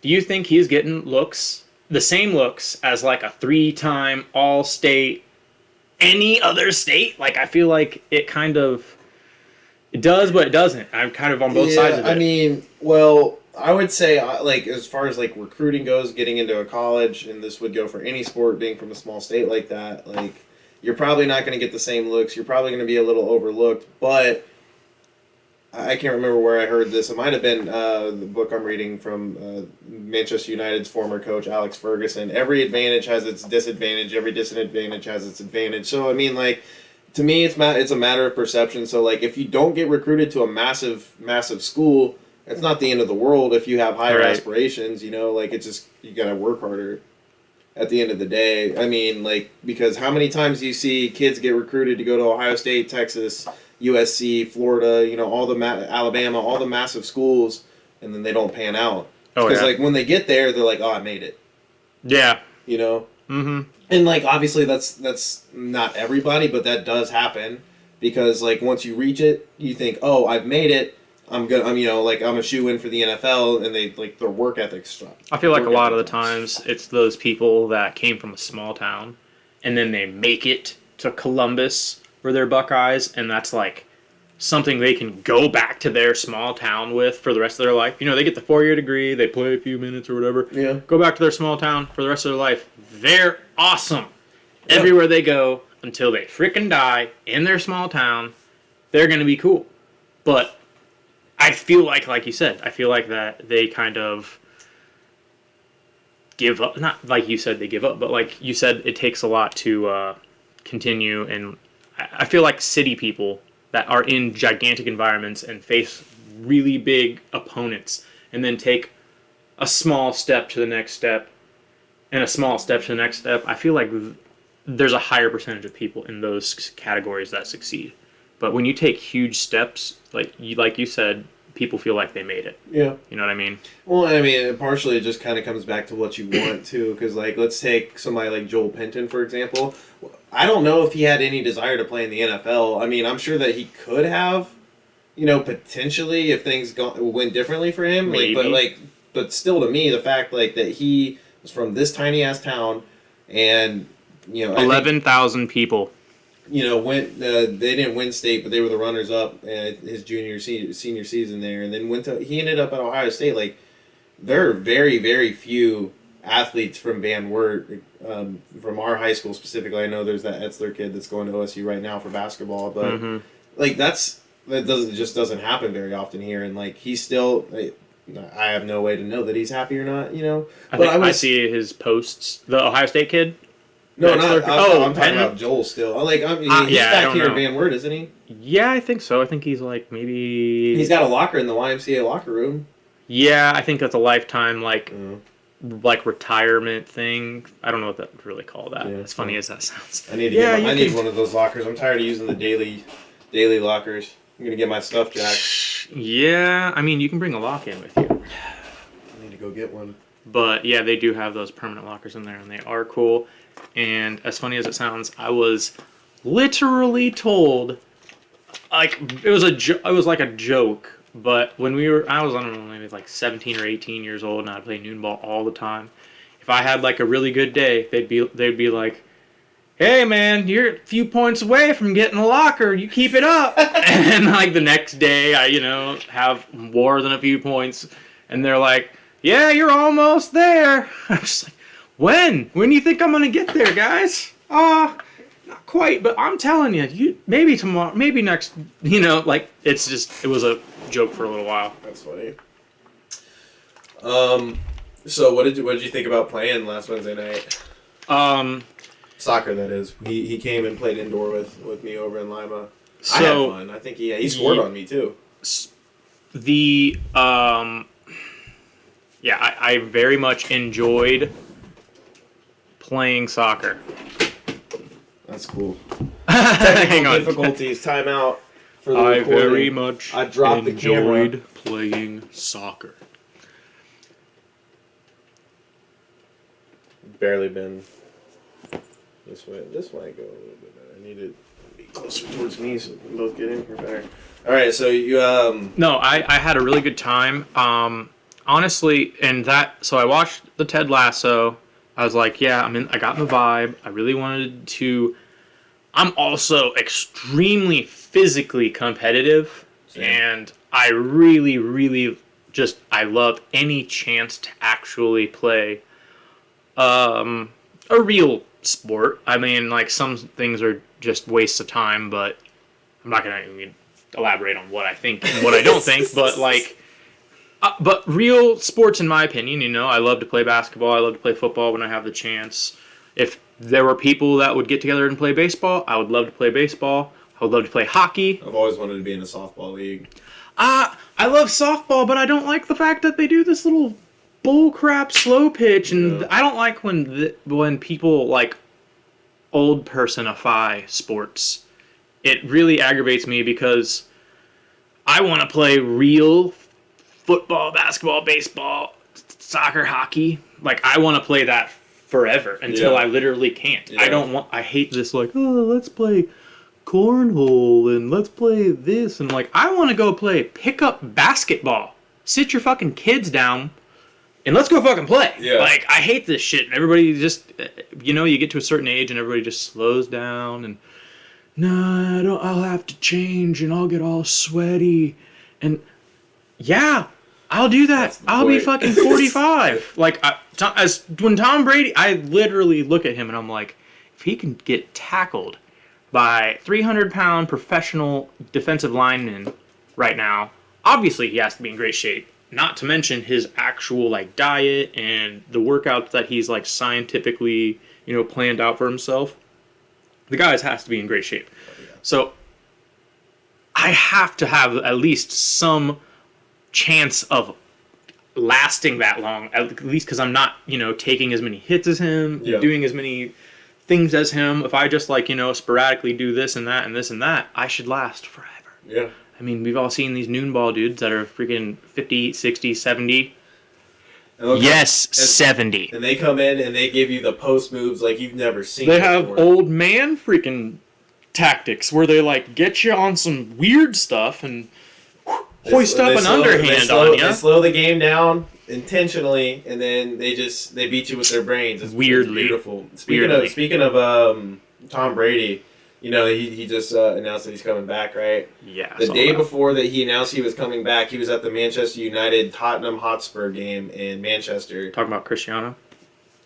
Do you think he's getting the same looks as like a 3-time all-state any other state? Like, I feel like it does, but it doesn't. I'm kind of on both sides of it. I mean, well, I would say, like, as far as like recruiting goes, getting into a college, and this would go for any sport, being from a small state like that, like, you're probably not going to get the same looks. You're probably going to be a little overlooked, but I can't remember where I heard this. It might have been the book I'm reading from Manchester United's former coach, Alex Ferguson. Every advantage has its disadvantage. Every disadvantage has its advantage. So, I mean, like, to me, it's a matter of perception. So, like, if you don't get recruited to a massive, massive school, it's not the end of the world if you have higher aspirations, like, it's just, you got to work harder at the end of the day. I mean, like, because how many times do you see kids get recruited to go to Ohio State, Texas, USC, Florida, all the Alabama, all the massive schools, and then they don't pan out. Because like when they get there, they're like, "Oh, I made it." Yeah. Mm-hmm. And like obviously that's not everybody, but that does happen because like once you reach it, you think, "Oh, I've made it. I'm a shoe-in for the NFL," and they like their work ethic's strong. I feel like a lot of the times it's those people that came from a small town, and then they make it to Columbus for their Buckeyes, and that's like something they can go back to their small town with for the rest of their life. They get the 4-year degree, they play a few minutes or whatever. Yeah. Go back to their small town for the rest of their life. They're awesome. Yeah. Everywhere they go until they freaking die in their small town, they're going to be cool. But I feel like you said, I feel like that they kind of give up. Not like you said they give up, but like you said, it takes a lot to continue. And I feel like city people that are in gigantic environments and face really big opponents and then take a small step to the next step and a small step to the next step, I feel like there's a higher percentage of people in those categories that succeed. But when you take huge steps, like you said, people feel like they made it. Yeah. You know what I mean? Well, I mean, partially it just kind of comes back to what you want, too. Because, like, let's take somebody like Joel Penton, for example. I don't know if he had any desire to play in the NFL. I mean, I'm sure that he could have, potentially if things went differently for him. Maybe. But still, to me, the fact, like, that he was from this tiny-ass town and, 11,000 people. went. They didn't win state, but they were the runners up his senior season there, and then he ended up at Ohio State. Like, there are very, very few athletes from Van Wert, from our high school specifically. I know there's that Etzler kid that's going to OSU right now for basketball, but like that doesn't happen very often here, and like he's still. I have no way to know that he's happy or not, I see his posts. The Ohio State kid. No, I'm talking about Joel still. He's back here in Van Wert, isn't he? Yeah, I think so. I think he's like maybe. He's got a locker in the YMCA locker room. Yeah, I think that's a lifetime like retirement thing. I don't know what that would really call that. As funny as that sounds. I need one of those lockers. I'm tired of using the daily lockers. I'm gonna get my stuff jacked. Yeah, I mean you can bring a lock in with you. I need to go get one. But yeah, they do have those permanent lockers in there, and they are cool. And as funny as it sounds, I was literally told, like it was like a joke. But when I was, I don't know, maybe like 17 or 18 years old, and I'd play noon ball all the time. If I had like a really good day, they'd be like, "Hey man, you're a few points away from getting a locker. You keep it up." And like the next day, I have more than a few points, and they're like, "Yeah, you're almost there." I'm just like, When do you think I'm gonna get there, guys? Not quite, but I'm telling you, maybe tomorrow, maybe next. It was a joke for a little while. That's funny. So what did you think about playing last Wednesday night? Soccer, that is. He came and played indoor with me over in Lima. I had fun. I think he scored on me too. I very much enjoyed playing soccer. That's cool. Hang on. Difficulties. Timeout. For the recording. Very much I dropped enjoyed the camera. playing soccer. Barely been this way. This way I go a little bit better. I need to be closer towards me so we can both get in here better. All right, so you No, I had a really good time. Honestly, so I watched the Ted Lasso. I was like, yeah, I got the vibe. I really wanted to. I'm also extremely physically competitive. Same. And I really, really I love any chance to actually play a real sport. I mean, like, some things are just wastes of time, but I'm not going to elaborate on what I think and what I don't think, but like, but real sports, in my opinion, I love to play basketball. I love to play football when I have the chance. If there were people that would get together and play baseball, I would love to play baseball. I would love to play hockey. I've always wanted to be in a softball league. I love softball, but I don't like the fact that they do this little bullcrap slow pitch, and I don't like when people like old personify sports. It really aggravates me because I want to play real football, basketball, baseball, soccer, hockey. Like, I want to play that forever until I literally can't. Yeah. I hate this, like, let's play cornhole and let's play this. And, like, I want to go play pickup basketball. Sit your fucking kids down and let's go fucking play. Yeah. Like, I hate this shit. Everybody just, you get to a certain age and everybody just slows down and, no, I'll have to change and I'll get all sweaty. And, yeah, I'll do that. I'll be fucking 45. Like, when Tom Brady, I literally look at him and I'm like, if he can get tackled by 300-pound professional defensive linemen right now, obviously he has to be in great shape. Not to mention his actual, like, diet and the workouts that he's, like, scientifically, planned out for himself. The guy has to be in great shape. So I have to have at least some chance of lasting that long, at least because I'm not, taking as many hits as him, doing as many things as him. If I just, like, sporadically do this and that and this and that, I should last forever. Yeah. I mean, we've all seen these noon ball dudes that are freaking 50, 60, 70. Yes, 70. And they come in and they give you the post moves like you've never seen They have old man freaking tactics where they, like, get you on some weird stuff and hoist up an underhand on you. They slow the game down intentionally, and then they beat you with their brains. It's weirdly beautiful. Speaking of Tom Brady, he just announced that he's coming back, right? Yeah. The day before that he announced he was coming back, he was at the Manchester United Tottenham Hotspur game in Manchester. Talking about Cristiano?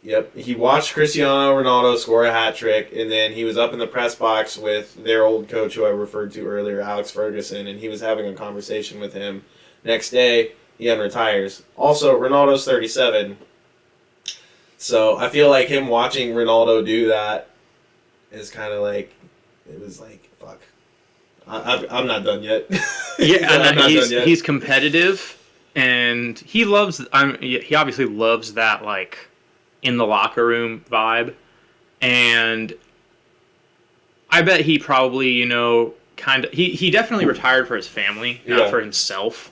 Yep. He watched Cristiano Ronaldo score a hat trick, and then he was up in the press box with their old coach, who I referred to earlier, Alex Ferguson, and he was having a conversation with him. Next day, he unretires. Also, Ronaldo's 37. So I feel like him watching Ronaldo do that is kind of like, it was like, fuck. I'm not done yet. Yeah, he's competitive, and he obviously loves that, like, in the locker room vibe, and I bet he probably, he definitely retired for his family, not for himself,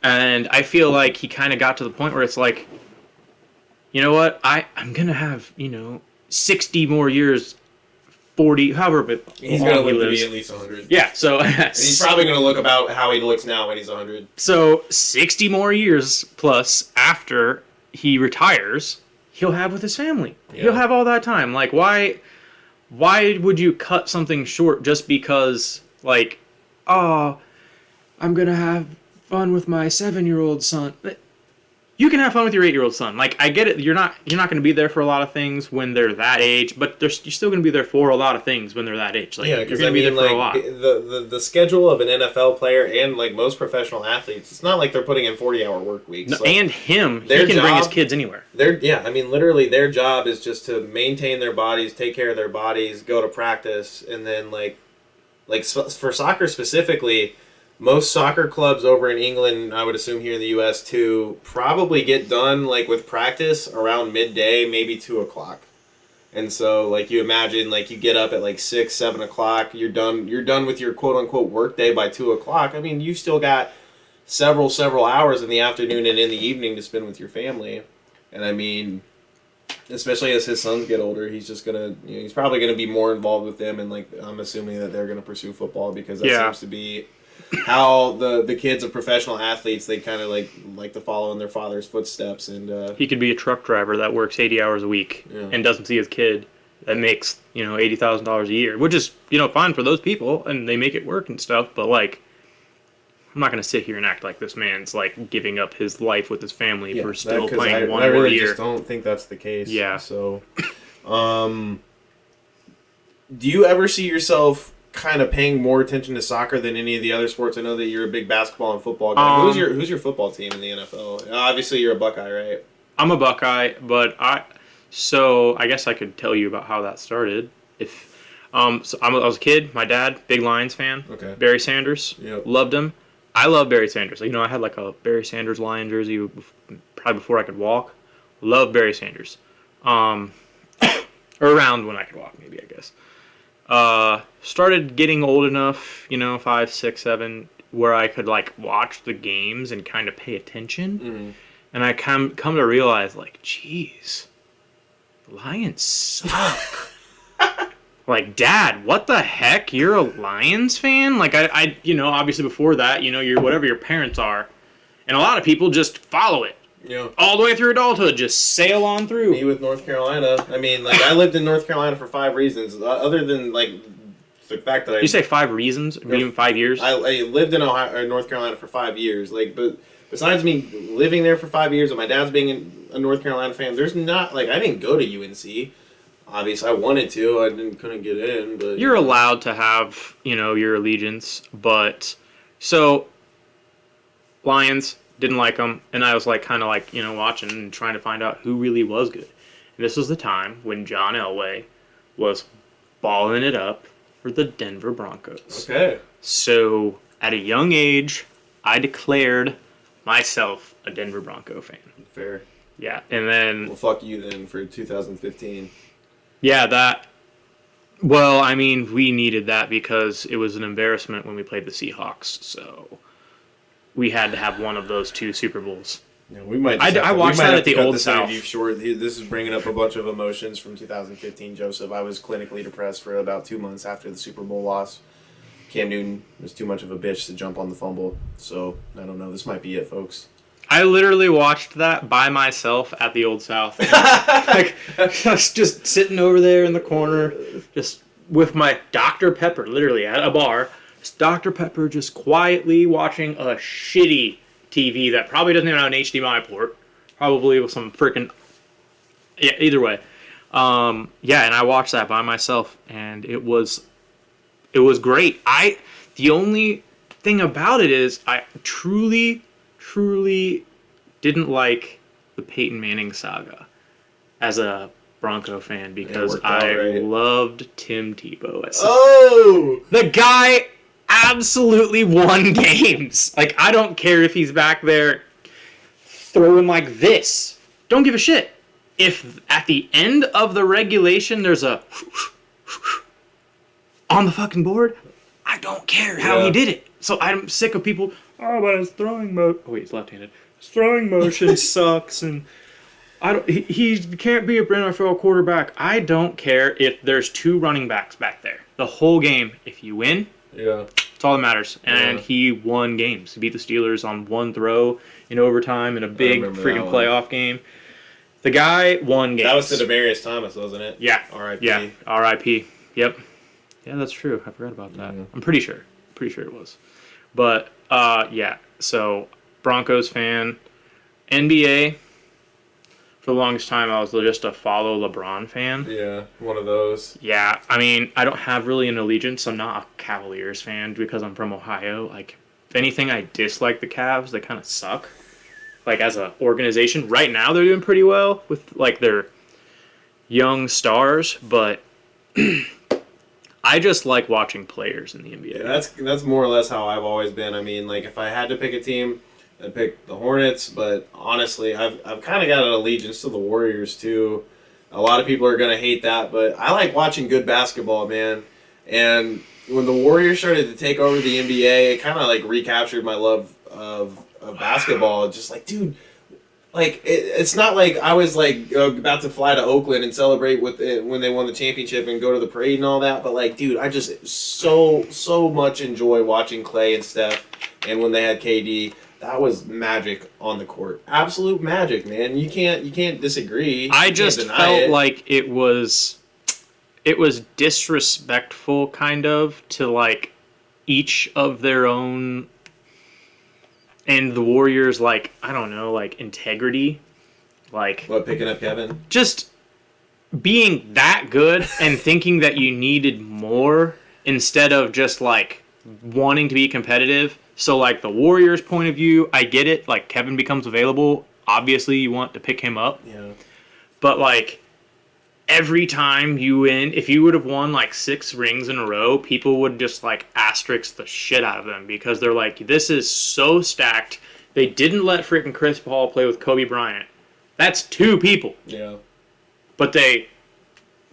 and I feel like he kind of got to the point where it's like, you know what, I'm gonna have 60 more years, 40, however, but he's gonna live to be at least 100. Yeah, so and he's probably gonna look about how he looks now when he's 100. So 60 more years plus after he retires, he'll have with his family. Yeah. He'll have all that time. Like, why would you cut something short just because, like, oh, I'm gonna have fun with my 7-year-old son? You can have fun with your 8-year-old son. Like, I get it. You're not going to be there for a lot of things when they're that age, but you're still going to be there for a lot of things when they're that age. Like, yeah, because you're going to be there for a lot. The schedule of an NFL player and like most professional athletes, it's not like they're putting in 40-hour work weeks. No, like, and he can bring his kids anywhere. Literally their job is just to maintain their bodies, take care of their bodies, go to practice, and then like for soccer specifically. Most soccer clubs over in England, I would assume here in the U.S. too, probably get done like with practice around midday, maybe 2 o'clock. And so, like, you imagine, like, you get up at like 6, 7 o'clock. You're done with your quote unquote work day by 2 o'clock. I mean, you still got several hours in the afternoon and in the evening to spend with your family. And I mean, especially as his sons get older, he's just gonna, he's probably gonna be more involved with them. And like, I'm assuming that they're gonna pursue football because that seems to be how the kids of professional athletes, they kind of like to follow in their father's footsteps. And he could be a truck driver that works 80 hours a week and doesn't see his kid that makes $80,000 a year, which is fine for those people and they make it work and stuff. But like, I'm not gonna sit here and act like this man's like giving up his life with his family for still playing one more year. I really just don't think that's the case. Yeah. So, do you ever see yourself kind of paying more attention to soccer than any of the other sports? I know that you're a big basketball and football guy. Who's your football team in the NFL? Obviously, you're a Buckeye, right? I'm a Buckeye, but I guess I could tell you about how that started. I was a kid. My dad, big Lions fan. Okay. Barry Sanders, loved him. I love Barry Sanders. I had like a Barry Sanders Lion jersey probably before I could walk. Love Barry Sanders. Or around when I could walk, maybe, I guess. Started getting old enough, 5, 6, 7, where I could like watch the games and kind of pay attention. Mm-hmm. And I come to realize, like, geez, the Lions suck. Like, Dad, what the heck? You're a Lions fan? Like, I obviously before that, you're whatever your parents are. And a lot of people just follow it. Yeah. All the way through adulthood, just sail on through. Me with North Carolina. I mean, like, I lived in North Carolina for 5 reasons. Other than, like, the fact that You say 5 reasons? Meaning 5 years? I lived in North Carolina for 5 years. Like, but besides me living there for 5 years and my dad's being a North Carolina fan, there's not, like, I didn't go to UNC. Obviously, I wanted to. I couldn't get in. But you're allowed to have, your allegiance. But, so, Lions, didn't like them. And I was, like, kind of, like, watching and trying to find out who really was good. And this was the time when John Elway was balling it up for the Denver Broncos. Okay. So, at a young age, I declared myself a Denver Bronco fan. Fair. Yeah, and then... Well, fuck you then for 2015. Yeah, well, I mean, we needed that because it was an embarrassment when we played the Seahawks, so we had to have one of those 2 Super Bowls. Yeah, we might. I watched that at the Old South. Short. This is bringing up a bunch of emotions from 2015, Joseph. I was clinically depressed for about 2 months after the Super Bowl loss. Cam Newton was too much of a bitch to jump on the fumble, so I don't know. This might be it, folks. I literally watched that by myself at the Old South. I was just sitting over there in the corner, just with my Dr. Pepper, literally at a bar. Dr. Pepper just quietly watching a shitty TV that probably doesn't even have an HDMI port. Probably with some freaking... Yeah, either way. Yeah, and I watched that by myself, and it was great. The only thing about it is I truly didn't like the Peyton Manning saga as a Bronco fan because loved Tim Tebow. The guy absolutely won games. Like, I don't care if he's back there throwing like this. Don't give a shit. If at the end of the regulation there's a on the fucking board, I don't care how he did it. So I'm sick of people, but his throwing motion... Oh, wait, he's left-handed. His throwing motion sucks, and he can't be a NFL quarterback. I don't care if there's 2 running backs back there. The whole game, if you win, it's all that matters. And he won games. He beat the Steelers on 1 throw in overtime in a big freaking playoff game. The guy won games. That was to Demaryius Thomas, wasn't it? Yeah. R.I.P. Yeah, R.I.P. Yep. Yeah, that's true. I forgot about that. I'm pretty sure. Pretty sure it was. But, yeah. So, Broncos fan. NBA. For the longest time, I was just a follow LeBron fan. Yeah, one of those. Yeah, I mean, I don't have really an allegiance. I'm not a Cavaliers fan because I'm from Ohio. Like, if anything, I dislike the Cavs. They kind of suck. Like, as an organization, right now they're doing pretty well with, like, their young stars, but I just like watching players in the NBA. Yeah, that's more or less how I've always been. I mean, like, if I had to pick a team, I'd pick the Hornets, but honestly, I've kind of got an allegiance to the Warriors, too. A lot of people are going to hate that, but I like watching good basketball, man. And when the Warriors started to take over the NBA, it kind of, like, recaptured my love of basketball. Just like, dude, like it's not like I was like about to fly to Oakland and celebrate with it when they won the championship and go to the parade and all that, but like, dude, I just so much enjoy watching Clay and Steph, and when they had KD, that was magic on the court. Absolute magic, man. You can't disagree. I just felt like it was disrespectful kind of to like each of their own. And the Warriors, like, I don't know, like, integrity. Like... What, picking up Kevin? Just being that good and thinking that you needed more instead of just, like, wanting to be competitive. So, like, the Warriors' point of view, I get it. Like, Kevin becomes available. Obviously, you want to pick him up. Yeah. But, like... Every time you win, if you would have won like 6 rings in a row, people would just like asterisk the shit out of them because they're like, this is so stacked. They didn't let freaking Chris Paul play with Kobe Bryant. That's 2 people. Yeah. But they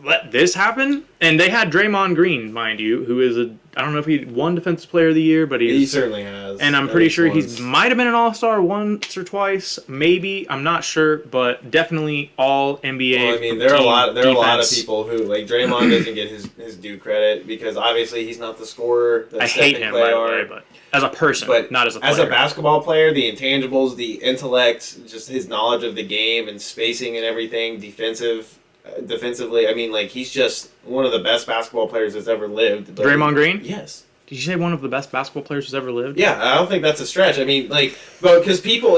let this happen, and they had Draymond Green, mind you, who is I don't know if he won Defensive Player of the Year, but he certainly has. And I'm pretty sure he might have been an All-Star once or twice, maybe. I'm not sure, but definitely all NBA. Well, I mean, there are a lot of people who like Draymond doesn't get his due credit because obviously he's not the scorer. I hate him, by the way, but as a person, but not as a player. As a basketball player, the intangibles, the intellect, just his knowledge of the game and spacing and everything, defensively, I mean, like, he's just one of the best basketball players that's ever lived. Draymond Green? Yes. Did you say one of the best basketball players who's ever lived? Yeah, I don't think that's a stretch. I mean, like, but because people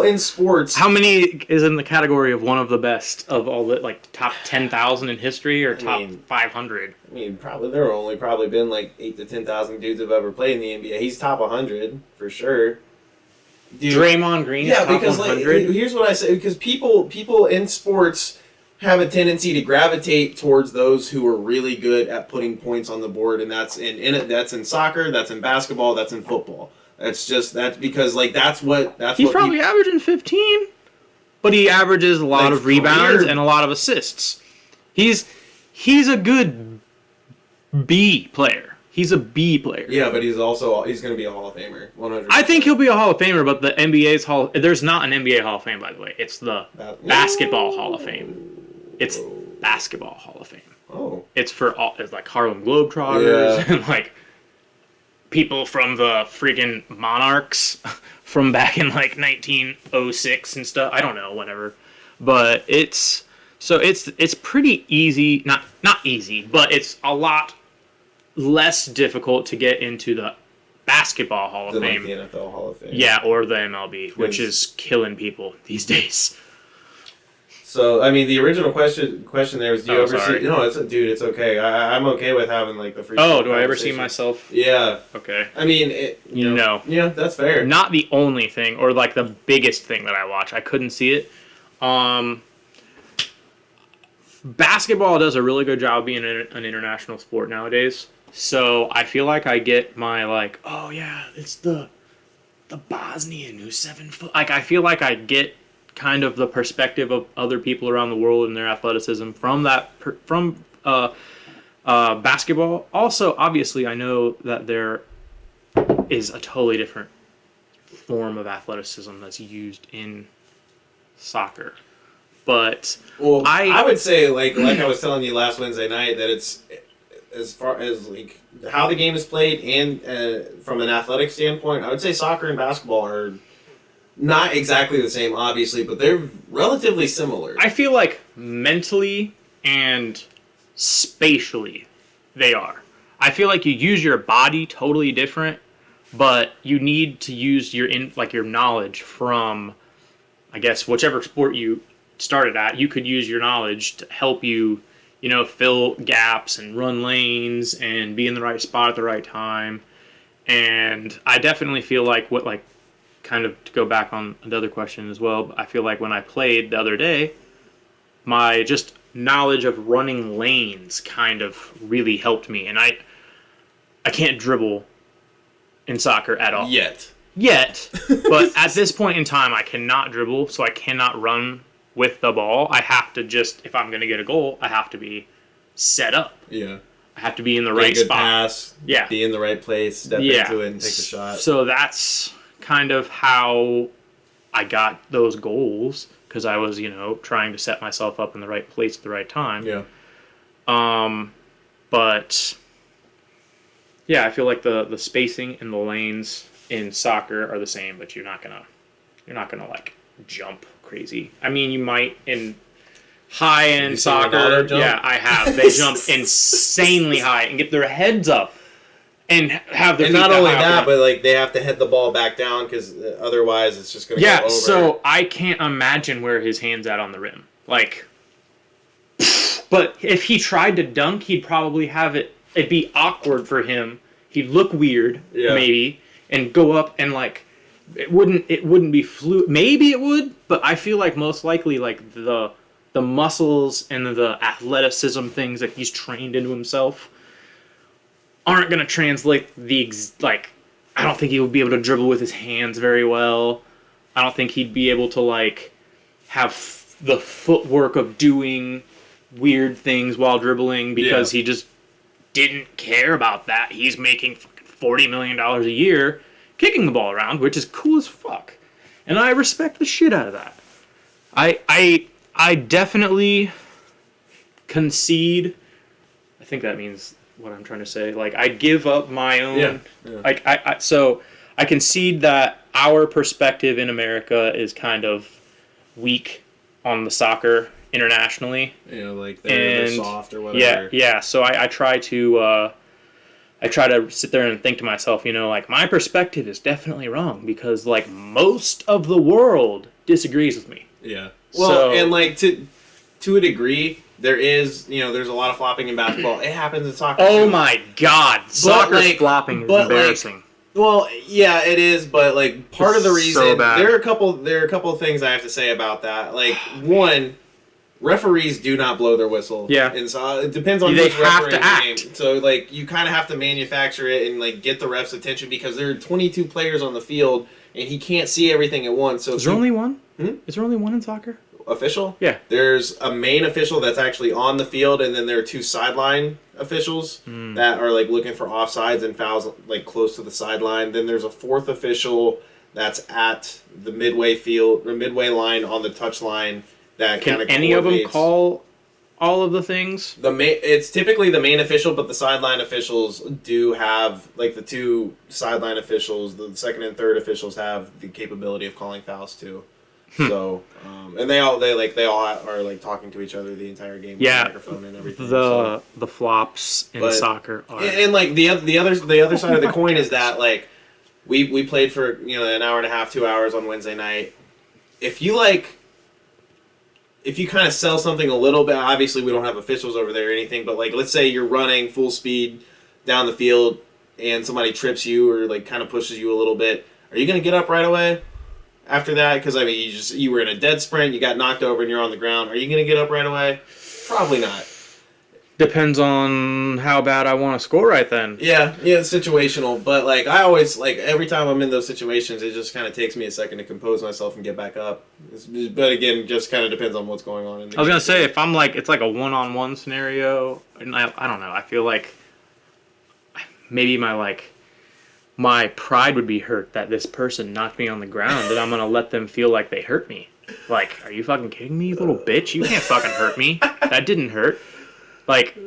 in sports... How many is in the category of one of the best of all the, like, top 10,000 in history or top 500? I mean, there are only probably been, like, 8 to 10,000 dudes who've ever played in the NBA. He's top 100, for sure. Dude, Draymond Green is top 100? Like, here's what I say. Because people in sports... have a tendency to gravitate towards those who are really good at putting points on the board, and that's in soccer, that's in basketball, that's in football. That's because like he's probably averaging 15, but he averages a lot of rebounds and a lot of assists. He's a good B player. He's a B player. Yeah, but he's going to be a Hall of Famer. 100%. I think he'll be a Hall of Famer, but the NBA's there's not an NBA Hall of Fame, by the way. It's the Basketball Hall of Fame. It's Basketball Hall of Fame. Oh. It's for all, it's like Harlem Globetrotters and like people from the freaking Monarchs from back in like 1906 and stuff. I don't know, whatever. But it's So it's pretty easy, not easy, but it's a lot less difficult to get into the Basketball Hall of Fame. Like the NFL Hall of Fame. Yeah, or the MLB, which is killing people these days. So, I mean, the original question there was, do you ever sorry. see... No, dude, it's okay. I'm okay with having, like, the free... Oh, do I ever see myself? Yeah. Okay. I mean, No. Yeah, that's fair. Not the only thing, or, like, the biggest thing that I watch. I couldn't see it. Basketball does a really good job being an international sport nowadays. So, I feel like I get my, like, oh, yeah, it's the Bosnian who's 7 foot. Like, I feel like I get kind of the perspective of other people around the world and their athleticism from basketball. Also, obviously, I know that there is a totally different form of athleticism that's used in soccer. But I would say, like I was telling you last Wednesday night, that it's as far as like how the game is played and from an athletic standpoint, I would say soccer and basketball are not exactly the same, obviously, but they're relatively similar. I feel like mentally and spatially they are. I feel like you use your body totally different, but you need to use your knowledge from, I guess, whichever sport you started at. You could use your knowledge to help you, fill gaps and run lanes and be in the right spot at the right time. And I definitely feel like kind of to go back on the other question as well, I feel like when I played the other day, my just knowledge of running lanes kind of really helped me. And I can't dribble in soccer at all. Yet. But at this point in time, I cannot dribble, so I cannot run with the ball. I have to if I'm going to get a goal, I have to be set up. Yeah. I have to be in the right spot. Pass. Yeah. Be in the right place, step into it and take the shot. So that's kind of how I got those goals, because I was, trying to set myself up in the right place at the right time. Yeah. But yeah, I feel like the spacing and the lanes in soccer are the same, but you're not gonna like jump crazy. I mean, you might in high-end soccer. Yeah, I have. They jump insanely high and get their heads up. And have their feet not only that, but like they have to head the ball back down because otherwise it's just going to go over. Yeah, so I can't imagine where his hand's at on the rim. Like, but if he tried to dunk, he'd probably have it. It'd be awkward for him. He'd look weird, maybe, and go up and like it wouldn't be fluid. Maybe it would, but I feel like most likely like the muscles and the athleticism things that he's trained into himself aren't going to translate I don't think he would be able to dribble with his hands very well. I don't think he'd be able to, like, have the footwork of doing weird things while dribbling because he just didn't care about that. He's making $40 million a year kicking the ball around, which is cool as fuck. And I respect the shit out of that. I definitely concede. I think that means what I'm trying to say. Like, I give up my own. Yeah. So I concede that our perspective in America is kind of weak on the soccer internationally. Like they're soft or whatever. Yeah. So I try to sit there and think to myself, like my perspective is definitely wrong because like most of the world disagrees with me. Yeah. Well, and like to a degree. There is, there's a lot of flopping in basketball. It happens in soccer. Oh my God, soccer flopping is embarrassing. Well, yeah, it is, but like part of the reason there are a couple of things I have to say about that. Like one, referees do not blow their whistle. Yeah, and so it depends on which referee in the game. So like you kind of have to manufacture it and like get the ref's attention because there are 22 players on the field and he can't see everything at once. So is there only one? Is there only one in soccer? Official? Yeah. There's a main official that's actually on the field, and then there are two sideline officials that are like looking for offsides and fouls like close to the sideline. Then there's a fourth official that's at the midway field or midway line on the touch line that kind of. Can any of them call all of the things? It's typically the main official, but the sideline officials do have like the two sideline officials. The second and third officials have the capability of calling fouls too. So, and they all are like talking to each other the entire game. Yeah, with the microphone and everything. The flops in soccer are... and like the other side of the coin is that like we played for an hour and a half, 2 hours on Wednesday night. If you kind of sell something a little bit, obviously we don't have officials over there or anything, but like let's say you're running full speed down the field and somebody trips you or like kind of pushes you a little bit, are you going to get up right away after that? Because I mean, you were in a dead sprint, you got knocked over, and you're on the ground. Are you going to get up right away? Probably not. Depends on how bad I want to score right then. Yeah, it's situational. But like I always every time I'm in those situations, it just kind of takes me a second to compose myself and get back up. But again, just kind of depends on what's going on. I was gonna say if I'm like it's like a one-on-one scenario, and I don't know. I feel like maybe my pride would be hurt that this person knocked me on the ground, and I'm gonna let them feel like they hurt me. Like, are you fucking kidding me, you little bitch? You can't fucking hurt me. That didn't hurt. Like,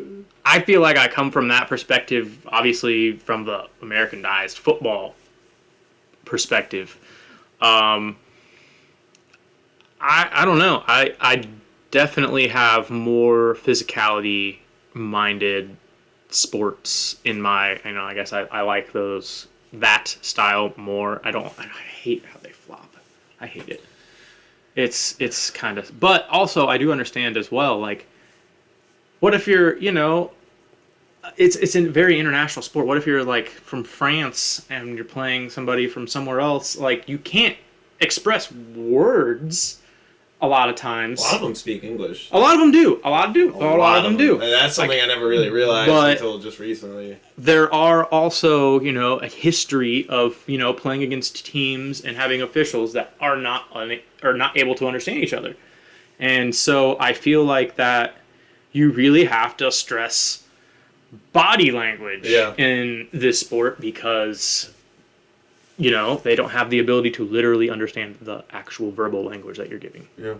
I feel like I come from that perspective, obviously from the Americanized football perspective. I don't know. I definitely have more physicality-minded sports in my, I guess I like that style more. I hate how they flop. I hate it. It's kind of, but also I do understand as well, like, what if you're, it's a very international sport. What if you're, like, from France and you're playing somebody from somewhere else? Like, you can't express words a lot of times. A lot of them speak English. A lot of them do. A lot of them do. And that's something I never really realized until just recently. There are also, a history of, playing against teams and having officials that are not able to understand each other. And so I feel like that you really have to stress body language in this sport because, they don't have the ability to literally understand the actual verbal language that you're giving. Yeah.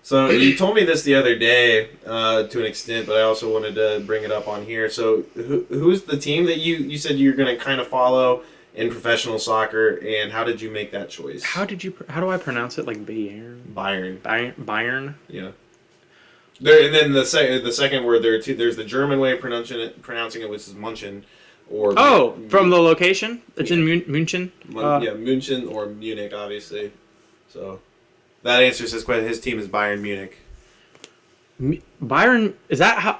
So you told me this the other day to an extent, but I also wanted to bring it up on here. So who's the team that you said you're going to kind of follow in professional soccer, and how did you make that choice? How do I pronounce it? Like Bayern? Bayern? Yeah. There, and then the second word there's the German way of pronouncing it, which is Munchen, or from the location. It's in München. München or Munich, obviously. So that answers his question. His team is Bayern Munich. Bayern, is that how?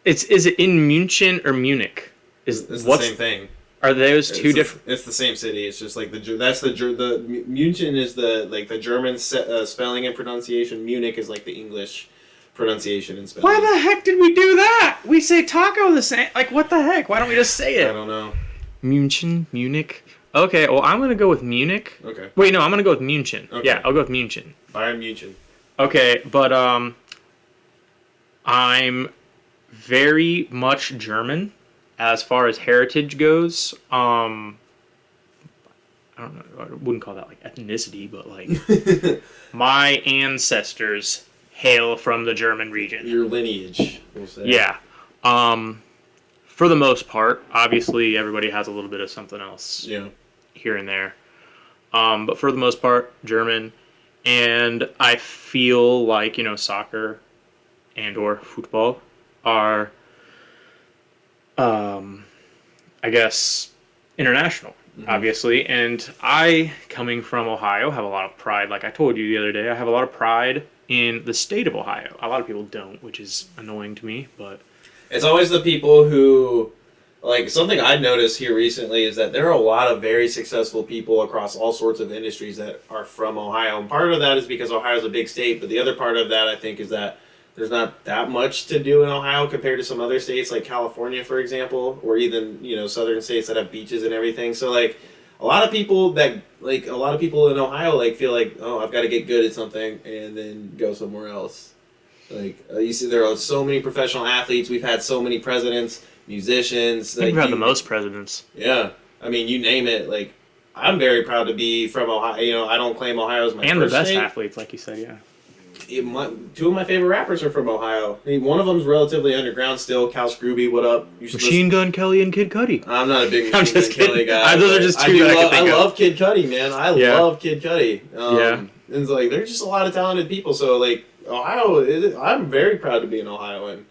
Is it in München or Munich? It's the same thing. Are those two different? It's the same city. It's just like the München is the German spelling and pronunciation. Munich is like the English pronunciation and spelling. Why the heck did we do that? We say taco the same. Like, what the heck? Why don't we just say it? I don't know. Munich. Okay, well, I'm going to go with Munich. Okay. Wait, no, I'm going to go with München. Okay. Yeah, I'll go with München. Bayern München. Okay, but I'm very much German as far as heritage goes. I don't know, I wouldn't call that like ethnicity, but like my ancestors hail from the German region. Your lineage, we'll say. Yeah. For the most part, obviously everybody has a little bit of something else here and there. But for the most part, German. And I feel like, soccer and or football are, I guess, international, obviously. And I, coming from Ohio, have a lot of pride. Like I told you the other day, I have a lot of pride in the state of Ohio. A lot of people don't, which is annoying to me, but... It's always the people who... Like, something I've noticed here recently is that there are a lot of very successful people across all sorts of industries that are from Ohio. And part of that is because Ohio is a big state, but the other part of that, I think, is that there's not that much to do in Ohio compared to some other states, like California, for example, or even, southern states that have beaches and everything. So, like, a lot of people in Ohio, like, feel like, oh, I've got to get good at something and then go somewhere else. Like, you see, there are so many professional athletes. We've had so many presidents, musicians. We've had the most presidents. Yeah. I mean, you name it. Like, I'm very proud to be from Ohio. I don't claim Ohio as my and first the best state. athletes, like you said, yeah. Two of my favorite rappers are from Ohio. I mean, one of them's relatively underground still. Cal Scrooby, what up? Machine Gun Kelly and Kid Cudi. I'm not a big Machine Gun Kelly guy. Those are just two that I can think of. I love Kid Cudi, man. I love Kid Cudi. And it's like, there's just a lot of talented people. So, like, Ohio, I'm very proud to be an Ohioan.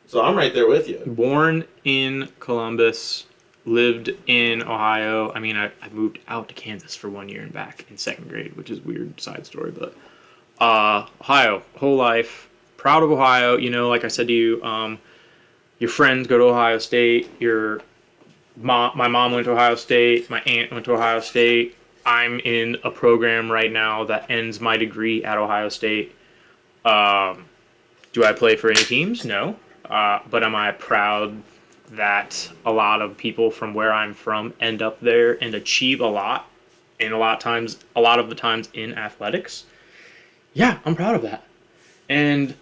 So I'm right there with you. Born in Columbus, lived in Ohio. I mean, I moved out to Kansas for 1 year and back in 2nd grade, which is a weird side story. But Ohio, whole life. Proud of Ohio. You know, like I said to you, your friends go to Ohio State. My mom went to Ohio State. My aunt went to Ohio State. I'm in a program right now that ends my degree at Ohio State. Do I play for any teams? No. But am I proud that a lot of people from where I'm from end up there and achieve a lot, and a lot of the times in athletics? Yeah, I'm proud of that. And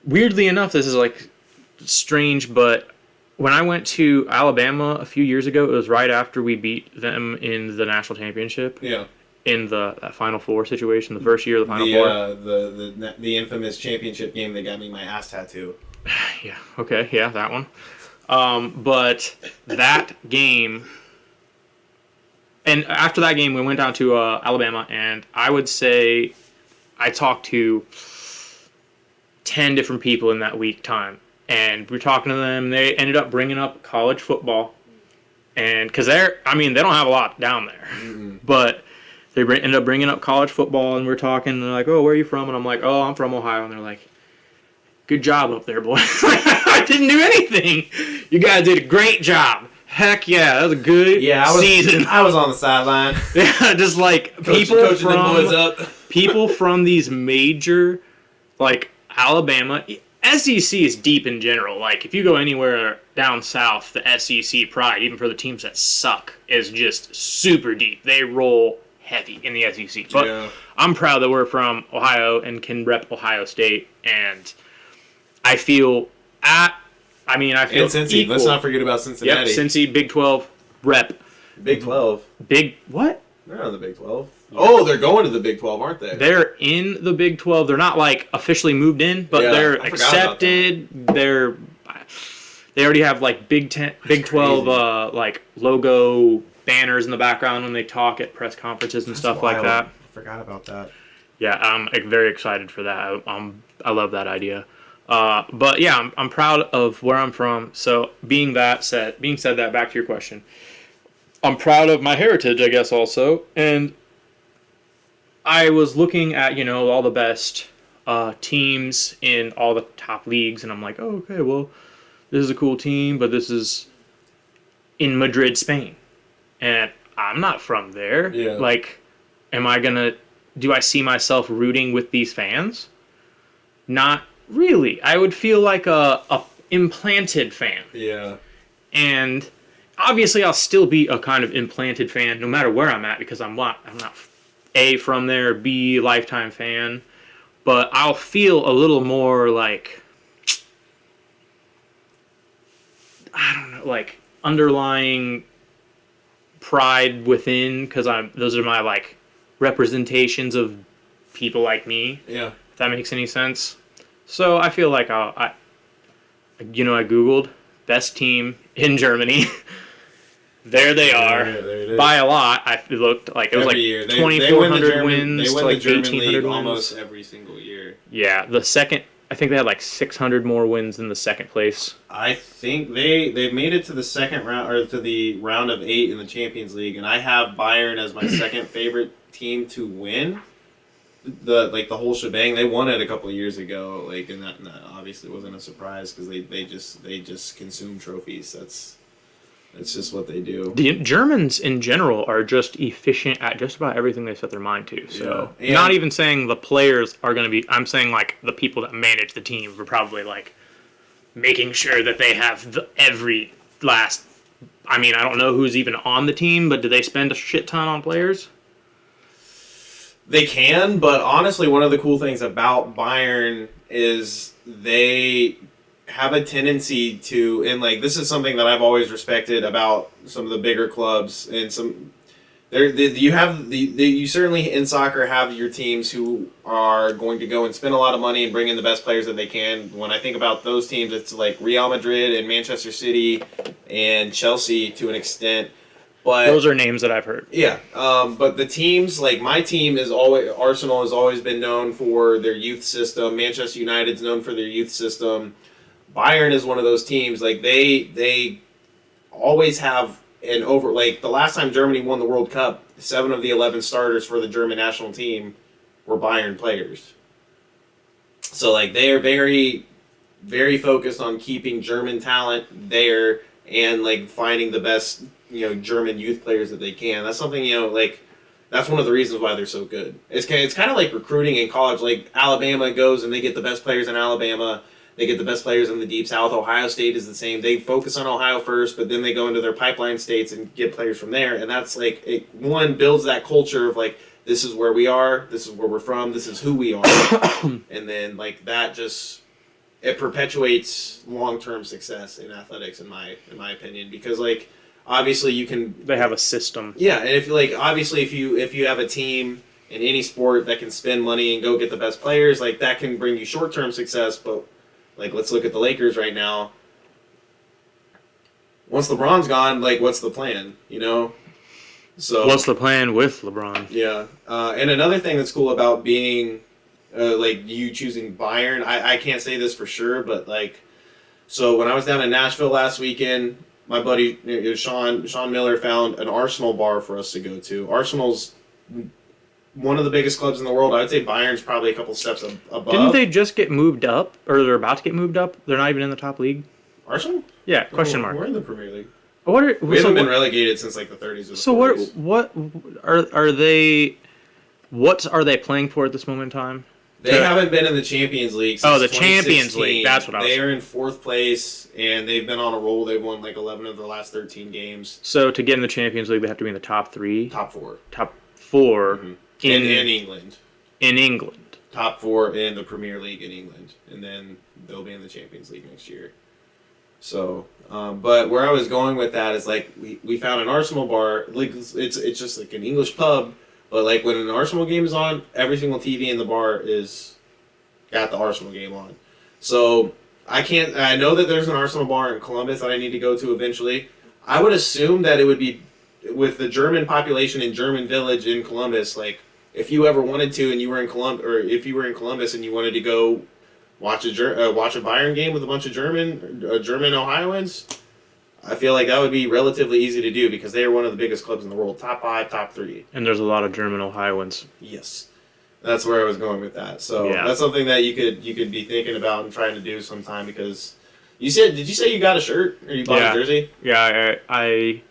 weirdly enough, this is like strange, but when I went to Alabama a few years ago, it was right after we beat them in the national championship. Yeah. In that Final Four situation, the first year of the Final Four. The infamous championship game that got me my ass tattoo. Yeah. Okay. Yeah, that one. But that game, and after that game, we went down to Alabama, and I would say I talked to 10 different people in that week time, and we were talking to them. They ended up bringing up college football, and because they don't have a lot down there, but they ended up bringing up college football, and we're talking, and they're like, "Oh, where are you from?" And I'm like, "Oh, I'm from Ohio," and they're like, "Good job up there, boys." I didn't do anything. You guys did a great job. Heck yeah, that was a good season. I was on the sideline. Yeah, just like people from these major, like Alabama, SEC is deep in general. Like if you go anywhere down south, the SEC pride, even for the teams that suck, is just super deep. They roll heavy in the SEC. But I'm proud that we're from Ohio and can rep Ohio State, and I feel and Cincy. Equal. Let's not forget about Cincinnati. Yep, Cincy, Big 12 rep. Big 12. Big what? They're on the Big 12. Oh, they're going to the Big 12, aren't they? They're in the Big 12. They're not like officially moved in, but they're accepted. They already have like Big 12 like logo banners in the background when they talk at press conferences and stuff like that. I forgot about that. Yeah, I'm very excited for that. I love that idea. But yeah, I'm proud of where I'm from. So being said that, back to your question, I'm proud of my heritage, I guess, also. And I was looking at, all the best teams in all the top leagues, and I'm like, oh, okay, well, this is a cool team, but this is in Madrid, Spain. And I'm not from there. Yeah. Like, do I see myself rooting with these fans? Not really. I would feel like a implanted fan. Yeah. And obviously I'll still be a kind of implanted fan no matter where I'm at, because I'm not A, from there, B, lifetime fan. But I'll feel a little more like, I don't know, like underlying pride within, because those are my like representations of people like me. Yeah. If that makes any sense. So I feel like I Googled best team in Germany. There they are. There it is. By a lot. I looked like it was every like year. 2,400 wins They to win like the German 1,800 league wins. almost every single year. Yeah, the second, I think they had like 600 more wins than the second place. I think they made it to the second round, or to the round of 8 in the Champions League, and I have Bayern as my second favorite team to win the whole shebang. They won it a couple of years ago, and that obviously wasn't a surprise because they just consume trophies. That's just what they do. The Germans in general are just efficient at just about everything they set their mind to. So, not even saying the players are going to be, I'm saying like the people that manage the team are probably like making sure that they have every last, I don't know who's even on the team, but do they spend a shit ton on players? They can, but honestly, one of the cool things about Bayern is they have a tendency to, and like this is something that I've always respected about some of the bigger clubs, and you certainly in soccer have your teams who are going to go and spend a lot of money and bring in the best players that they can. When I think about those teams, it's like Real Madrid and Manchester City and Chelsea to an extent. But those are names that I've heard. Yeah, but the teams, like my team is always, Arsenal has always been known for their youth system. Manchester United's known for their youth system. Bayern is one of those teams, like they always have like the last time Germany won the World Cup, 7 of the 11 starters for the German national team were Bayern players. So like they are very, very focused on keeping German talent there and like finding the best, German youth players that they can. That's something, like that's one of the reasons why they're so good. It's kind of like recruiting in college. Like Alabama goes and they get the best players in Alabama. They get the best players in the Deep South. Ohio State is the same. They focus on Ohio first, but then they go into their pipeline states and get players from there. And that's like, one builds that culture of like, this is where we are, this is where we're from, this is who we are. And then like that just, it perpetuates long-term success in athletics in my opinion, because like obviously they have a system. Yeah, and if you have a team in any sport that can spend money and go get the best players, like that can bring you short-term success. But like let's look at the Lakers right now. Once LeBron's gone, like what's the plan? So what's the plan with LeBron? Yeah, and another thing that's cool about being like you choosing Bayern, I can't say this for sure, but like, so when I was down in Nashville last weekend, my buddy Sean Miller found an Arsenal bar for us to go to. Arsenal's one of the biggest clubs in the world. I'd say Bayern's probably a couple steps above. Didn't they just get moved up, or they're about to get moved up? They're not even in the top league. Arsenal? Yeah. Question mark. We're in the Premier League. We haven't been relegated since like the 30s. Or the so 40s. what are they? What are they playing for at this moment in time? They haven't been in the Champions League since the Champions League. That's what I was saying. They are in 4th place, and they've been on a roll. They've won like 11 of the last 13 games. So to get in the Champions League, they have to be in the top 3? Top 4. Top 4 mm-hmm. in England. In England. Top 4 in the Premier League in England. And then they'll be in the Champions League next year. So, but where I was going with that is like we found an Arsenal bar. Like it's just like an English pub. But like when an Arsenal game is on, every single TV in the bar is got the Arsenal game on. So I know that there's an Arsenal bar in Columbus that I need to go to eventually. I would assume that it would be with the German population in German Village in Columbus. Like if you ever wanted to, and you were in if you were in Columbus and you wanted to go watch a Bayern game with a bunch of German Ohioans, I feel like that would be relatively easy to do because they are one of the biggest clubs in the world. Top 5, top 3. And there's a lot of German Ohioans. Yes. That's where I was going with that. So That's something that you could be thinking about and trying to do sometime because did you say you got a shirt or you bought a jersey? Yeah, I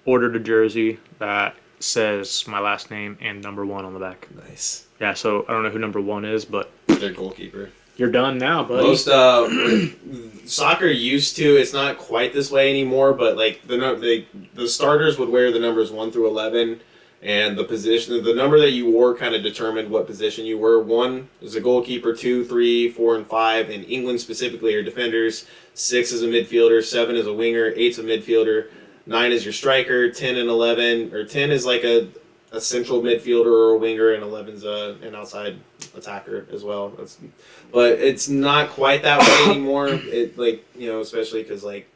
ordered a jersey that says my last name and number 1 on the back. Nice. Yeah, so I don't know who number 1 is, but their goalkeeper. You're done now, buddy. Most soccer used to. It's not quite this way anymore, but like the starters would wear the numbers 1 through 11, and the number that you wore kind of determined what position you were. 1 is a goalkeeper, 2, 3, 4, and 5. In England specifically are defenders. 6 is a midfielder. 7 is a winger. 8's a midfielder. 9 is your striker. 10 and 11, or 10 is like a central midfielder or a winger, and 11's an outside attacker as well. But it's not quite that way anymore. It especially because like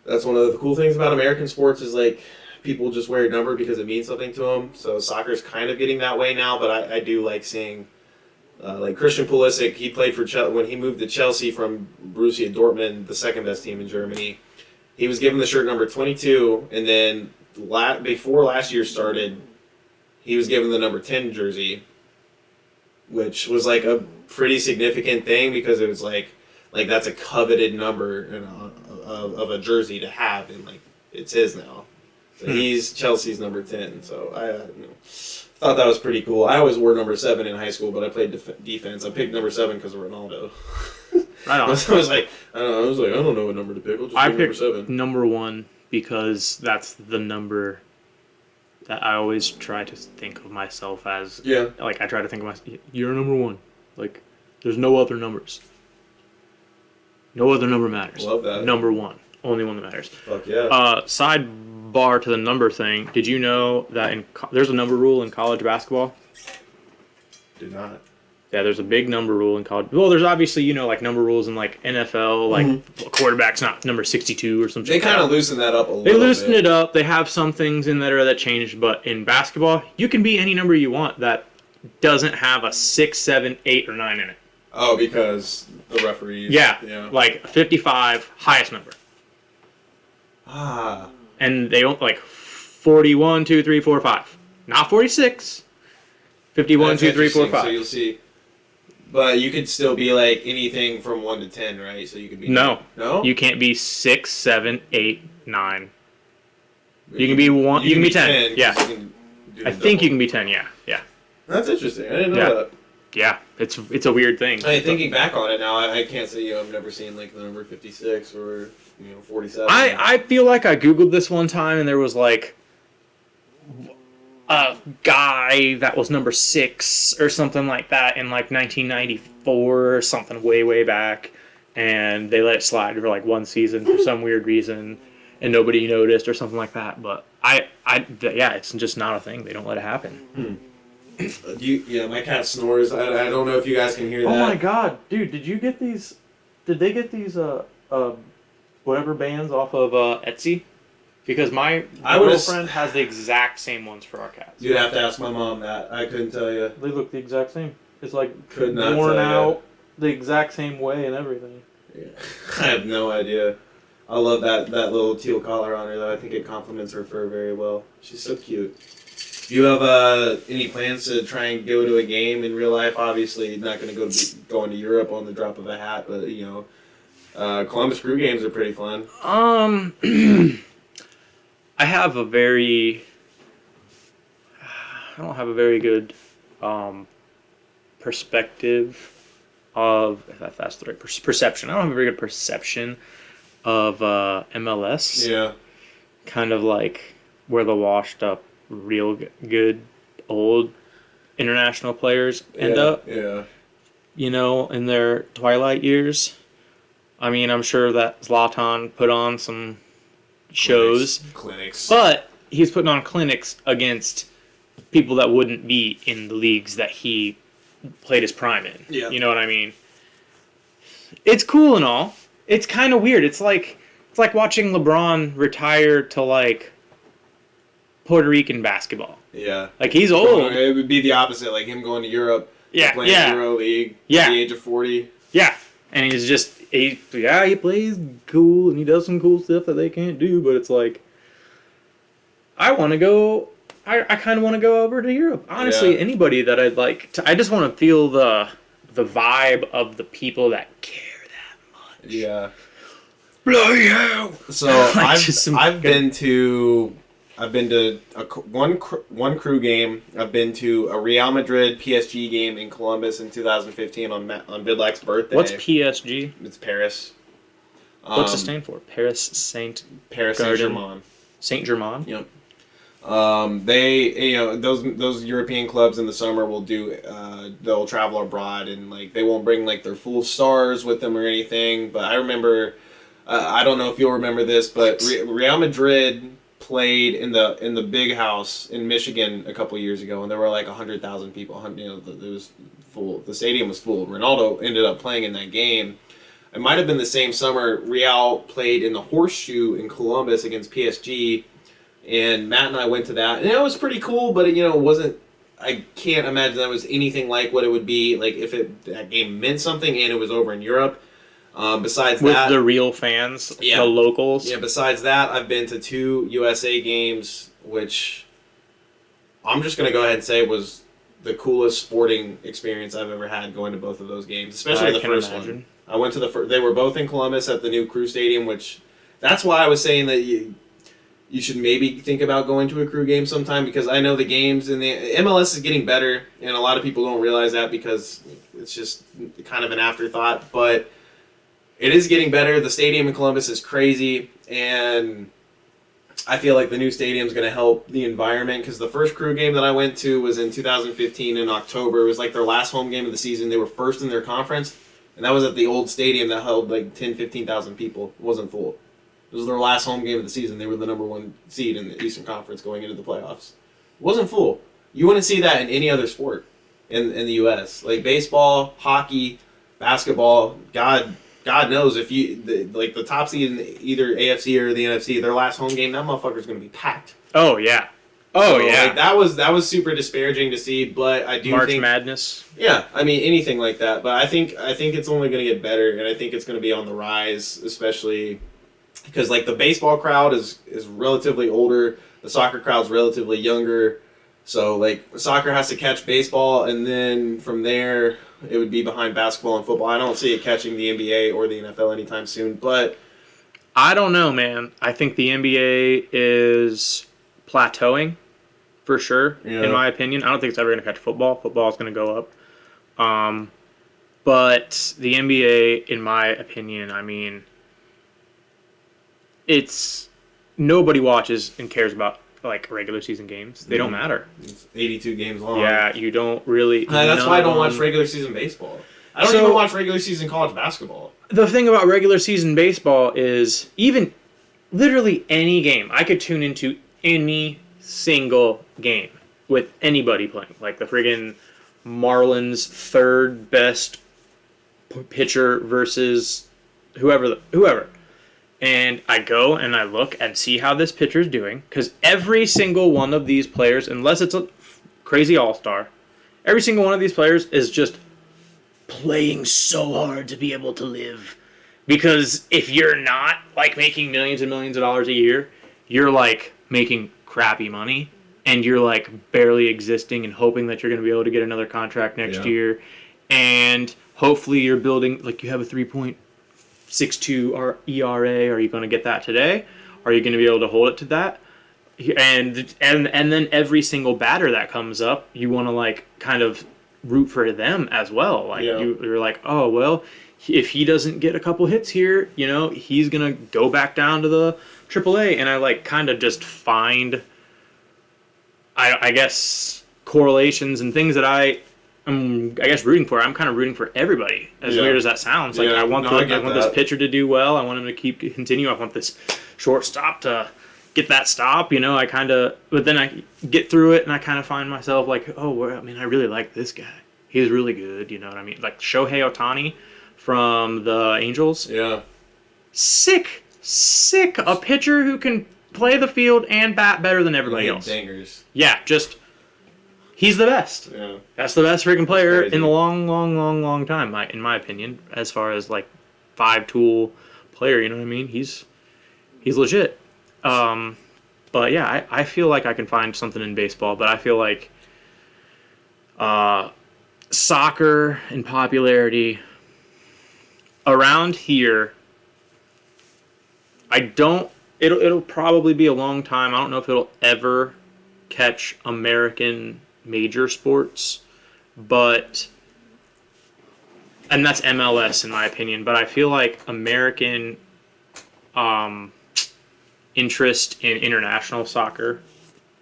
that's one of the cool things about American sports is like people just wear a number because it means something to them. So soccer's kind of getting that way now. But I do like seeing like Christian Pulisic. He played for when he moved to Chelsea from Borussia Dortmund, the second best team in Germany. He was given the shirt number 22, and then before last year started, he was given the number 10 jersey, which was like a pretty significant thing because it was like that's a coveted number of a jersey to have, and like it's his now. So he's Chelsea's number 10. So I thought that was pretty cool. I always wore number 7 in high school, but I played defense. I picked number 7 because of Ronaldo. Right on. So I was like, I don't know what number to pick. I'll just pick number 7. Number 1 because that's the number that I always try to think of myself as. Yeah. Like I try to think of myself. You're number 1. Like there's no other numbers. No other number matters. Love that. Number 1. Only one that matters. Fuck yeah. Sidebar to the number thing. Did you know that there's a number rule in college basketball? Did not. Yeah, there's a big number rule in college. Well, there's obviously, you know, like number rules in like NFL, like quarterback's not number 62 or something. They kind of loosen that up a little bit. They loosen it up. They have some things in there that changed, but in basketball, you can be any number you want that doesn't have a 6, 7, 8, or 9 in it. Oh, because the referees. Yeah. Like 55, highest number. Ah. And they don't like 41, 2, 3, 4, 5. Not 46. 51, That's 2, 3, 4, 5. So you'll see. But you could still be like anything from 1 to 10, right? So you could be. No. No? You can't be 6, 7, 8, 9. You can be 1. You can be 10. Yeah. I think you can be 10. Yeah. Yeah. That's interesting. I didn't know that. Yeah. It's a weird thing. I mean, thinking back on it now, I can't say I've never seen like the number 56 or 47. I feel like I Googled this one time and there was like a guy that was number 6 or something like that in like 1994 or something way back, and they let it slide for like one season for some weird reason and nobody noticed or something like that. But yeah, it's just not a thing. They don't let it happen. My cat snores. I don't know if you guys can hear that. Oh my god, dude! Did they get these whatever bands off of Etsy? Because my girlfriend has the exact same ones for our cats. You'd have to ask my mom that. I couldn't tell you. They look the exact same. It's like worn out the exact same way and everything. Yeah. I have no idea. I love that little teal collar on her though. I think it complements her fur very well. She's so cute. Do you have any plans to try and go to a game in real life? Obviously, you're not going to go into Europe on the drop of a hat, but Columbus Crew games are pretty fun. I don't have a very good perspective of, if that's the right perception. I don't have a very good perception of MLS. Yeah. Kind of like where the washed up, real good old international players end up. Yeah. In their twilight years. I mean, I'm sure that Zlatan put on some shows. Clinics. But he's putting on clinics against people that wouldn't be in the leagues that he played his prime in. Yeah. You know what I mean? It's cool and all. It's kind of weird. It's like watching LeBron retire to like Puerto Rican basketball. Yeah. Like he's old. It would be the opposite, like him going to Europe. Yeah. Playing Euro League at the age of 40. Yeah. And he plays cool and he does some cool stuff that they can't do, but it's like I want to go. I kind of want to go over to Europe. Honestly, anybody that I'd like to, I just want to feel the vibe of the people that care that much. Yeah. Bloody hell. So I've been to one crew game. I've been to a Real Madrid PSG game in Columbus in 2015 on Vidlak's birthday. What's PSG? It's Paris. What's it stand for? Paris Saint-Germain. Saint-Germain? Yep. They those European clubs in the summer will do they'll travel abroad and like they won't bring like their full stars with them or anything. But I remember, I don't know if you'll remember this, but Real Madrid played in the big house in Michigan a couple years ago, and there were like 100,000 people. It was full. The stadium was full. Ronaldo ended up playing in that game. It might have been the same summer. Real played in the Horseshoe in Columbus against PSG, and Matt and I went to that, and it was pretty cool. But it wasn't. I can't imagine that was anything like what it would be like if that game meant something and it was over in Europe. Besides with that, the real fans, the locals. Yeah, besides that, I've been to 2 USA games, which I'm just going to go ahead and say was the coolest sporting experience I've ever had going to both of those games, especially the first one. I went to they were both in Columbus at the new Crew Stadium, which that's why I was saying that you should maybe think about going to a Crew game sometime, because I know the games in the MLS is getting better, and a lot of people don't realize that because it's just kind of an afterthought, but it is getting better. The stadium in Columbus is crazy, and I feel like the new stadium is going to help the environment, because the first Crew game that I went to was in 2015 in October. It was like their last home game of the season. They were first in their conference, and that was at the old stadium that held like 15,000 people. It wasn't full. It was their last home game of the season. They were the number 1 seed in the Eastern Conference going into the playoffs. It wasn't full. You wouldn't see that in any other sport. in the U.S. Like baseball, hockey, basketball. God knows if the top seed in either AFC or the NFC, their last home game, that motherfucker's gonna be packed. Oh yeah. Oh so, yeah. Like, that was super disparaging to see, but I do March think Madness. Yeah, I mean anything like that, but I think it's only gonna get better, and I think it's gonna be on the rise, especially because like the baseball crowd is relatively older, the soccer crowd's relatively younger. So, like, soccer has to catch baseball, and then from there, it would be behind basketball and football. I don't see it catching the NBA or the NFL anytime soon, but... I don't know, man. I think the NBA is plateauing, for sure, in my opinion. I don't think it's ever going to catch football. Football is going to go up. But the NBA, in my opinion, I mean, it's... Nobody watches and cares about like regular season games. They don't matter. It's 82 games long. Yeah, you don't really... that's why I don't watch regular season baseball. I don't even watch regular season college basketball. The thing about regular season baseball is even literally any game. I could tune into any single game with anybody playing. Like the friggin' Marlins' third best pitcher versus whoever. And I go and I look and see how this pitcher's doing. Because every single one of these players, unless it's a crazy all-star, every single one of these players is just playing so hard to be able to live. Because if you're not, like, making millions and millions of dollars a year, you're, like, making crappy money. And you're, like, barely existing and hoping that you're going to be able to get another contract next year. And hopefully you're building, like, you have a 3.62 ERA. Are you going to get that today? Are you going to be able to hold it to that? And then every single batter that comes up, you want to, like, kind of root for them as well. Like, you're like, oh, well, if he doesn't get a couple hits here, you know, he's going to go back down to the AAA. And I, like, kind of just find, I guess, correlations and things that I'm, I guess, rooting for. I'm kind of rooting for everybody, as weird as that sounds. Like, I want this pitcher to do well. I want him to continue. I want this shortstop to get that stop, you know. But then I get through it and I kind of find myself like, oh, well, I mean, I really like this guy. He's really good, you know what I mean? Like Shohei Ohtani from the Angels. Yeah. Sick. A pitcher who can play the field and bat better than everybody else. Dangers. Yeah, just... He's the best. Yeah. That's the best freaking player in a long time, in my opinion, as far as, like, 5-tool player, you know what I mean? He's legit. But, yeah, I feel like I can find something in baseball, but I feel like soccer and popularity around here, it'll probably be a long time. I don't know if it'll ever catch American major sports, and that's MLS in my opinion, but I feel like American interest in international soccer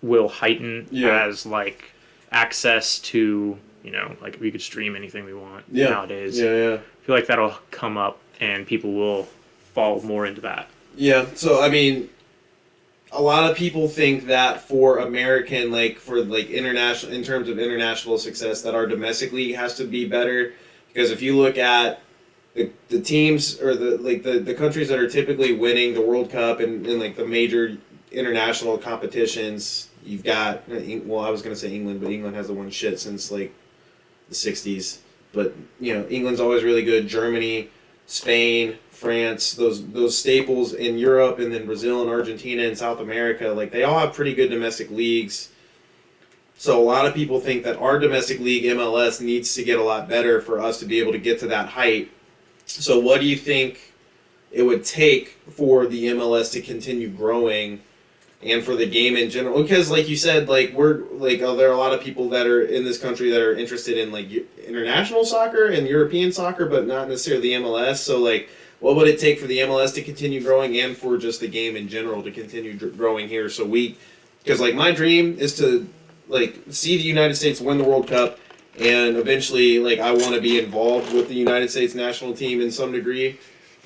will heighten as, like, access to, you know, like, we could stream anything we want nowadays. I feel like that'll come up and people will fall more into that. So I mean, a lot of people think that for American, like, for, like, international, in terms of international success, that our domestic league has to be better. Because if you look at the teams, or the countries that are typically winning the World Cup and like, the major international competitions, you've got, well, I was going to say England, but England hasn't won shit since, like, the 60s. But, you know, England's always really good. Germany, Spain, France, those staples in Europe, and then Brazil and Argentina and South America, like, they all have pretty good domestic leagues. So a lot of people think that our domestic league, MLS, needs to get a lot better for us to be able to get to that height. So what do you think it would take for the MLS to continue growing and for the game in general? Because, like you said, like, there are a lot of people that are in this country that are interested in, like, international soccer and European soccer, but not necessarily the MLS. So, like, what would it take for the MLS to continue growing and for just the game in general to continue growing here? So because, like, my dream is to, like, see the United States win the World Cup, and eventually, like, I want to be involved with the United States national team in some degree,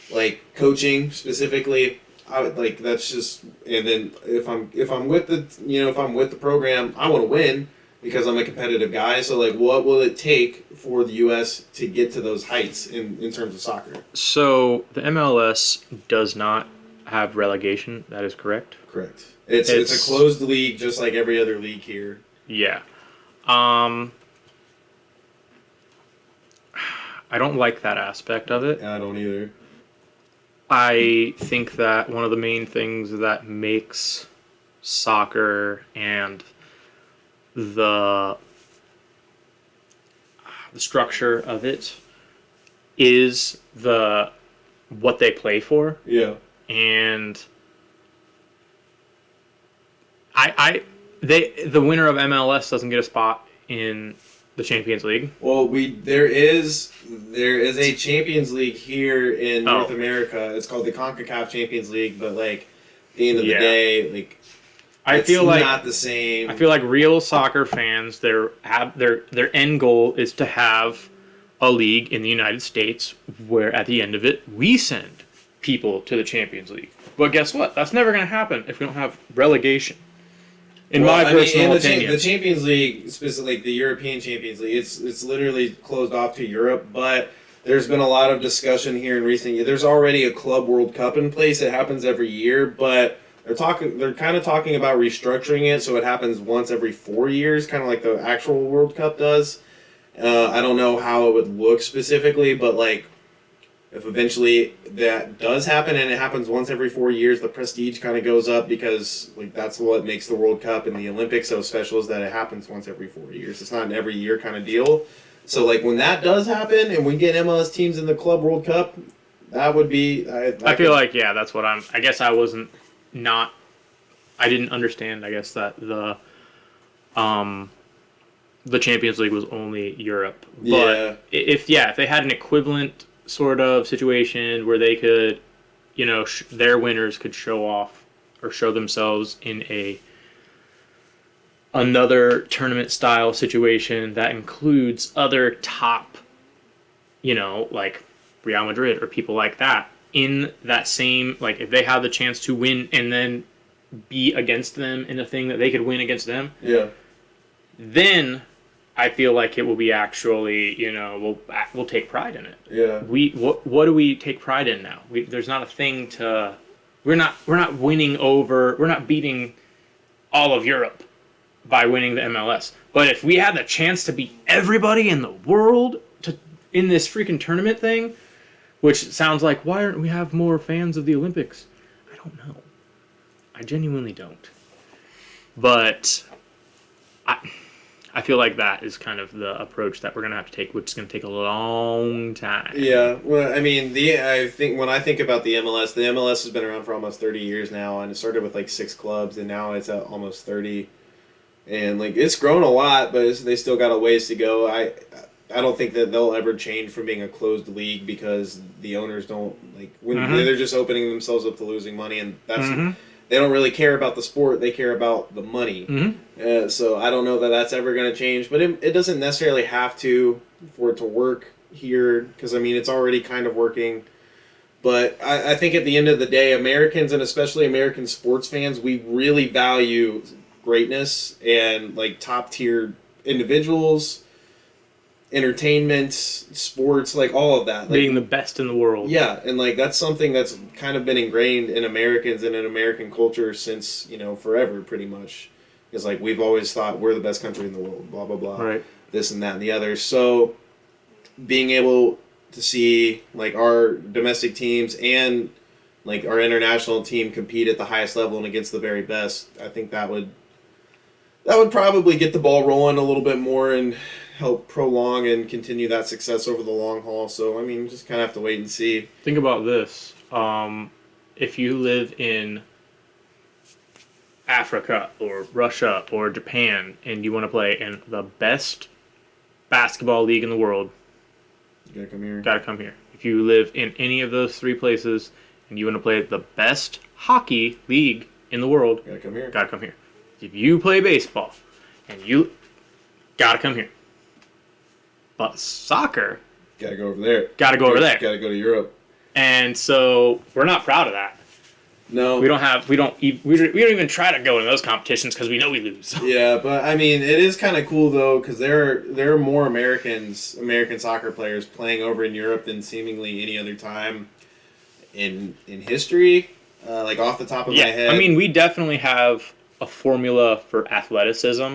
like, coaching specifically. I would, like, that's just, and then if I'm with the program, I want to win. because I'm a competitive guy. So, like, what will it take for the U.S. to get to those heights in terms of soccer? So the MLS does not have relegation. That is correct. Correct. It's a closed league, just like every other league here. Yeah. I don't like that aspect of it. I don't either. I think that one of the main things that makes soccer and the structure of it is what they play for. Yeah. And the winner of MLS doesn't get a spot in the Champions League. Well, there is a Champions League here in North America. It's called the CONCACAF Champions League, but like at the end of the day, like it's not the same. I feel like real soccer fans, their end goal is to have a league in the United States where at the end of it we send people to the Champions League. But guess what? That's never going to happen if we don't have relegation. In my personal opinion, the Champions League, specifically the European Champions League, it's literally closed off to Europe. But there's been a lot of discussion here in recent years. There's already a Club World Cup in place. It happens every year, but they're kind of talking about restructuring it so it happens once every 4 years, kind of like the actual World Cup does. I don't know how it would look specifically, but like if eventually that does happen and it happens once every 4 years, the prestige kind of goes up because like that's what makes the World Cup and the Olympics so special is that it happens once every 4 years. It's not an every year kind of deal. So like when that does happen and we get MLS teams in the Club World Cup, that would be. I feel like that's what I'm. I guess I wasn't not. I didn't understand. I guess that the Champions League was only Europe. But if they had an equivalent sort of situation where they could, their winners could show off or show themselves in another tournament style situation that includes other top, like Real Madrid or people like that in that same, like if they have the chance to win and then be against them in a thing that they could win against them. Yeah. Then I feel like it will be actually, we'll take pride in it. Yeah. What do we take pride in now? There's not a thing to. We're not winning over. We're not beating all of Europe by winning the MLS. But if we had the chance to beat everybody in the world in this freaking tournament thing, which sounds like why aren't we have more fans of the Olympics? I don't know. I genuinely don't. But I feel like that is kind of the approach that we're going to have to take, which is going to take a long time. Yeah. Well, I mean, I think when I think about the MLS has been around for almost 30 years now, and it started with like 6 clubs, and now it's at almost 30. And like it's grown a lot, but they still got a ways to go. I don't think that they'll ever change from being a closed league because the owners don't like when they're just opening themselves up to losing money, and that's they don't really care about the sport; they care about the money. So I don't know that that's ever going to change, but it doesn't necessarily have to for it to work here because I mean it's already kind of working. But I think at the end of the day, Americans and especially American sports fans, we really value greatness and like top tier individuals, entertainment, sports, like all of that. Like, being the best in the world. Yeah, and like that's something that's kind of been ingrained in Americans and in American culture since, forever pretty much. It's like we've always thought we're the best country in the world, blah, blah, blah. Right. This and that and the other. So being able to see like our domestic teams and like our international team compete at the highest level and against the very best, I think that would probably get the ball rolling a little bit more and help prolong and continue that success over the long haul. So, I mean, just kind of have to wait and see. Think about this. If you live in Africa or Russia or Japan and you want to play in the best basketball league in the world, you gotta come here. Gotta come here. If you live in any of those 3 places and you want to play the best hockey league in the world, gotta come here. Gotta come here. If you play baseball and you gotta come here. But soccer, gotta go over there. Gotta go over there. Gotta go to Europe. And so we're not proud of that. No. We don't even try to go in those competitions because we know we lose. Yeah, but I mean, it is kind of cool though because there are more American soccer players playing over in Europe than seemingly any other time in history. Like off the top of my head. I mean, we definitely have a formula for athleticism.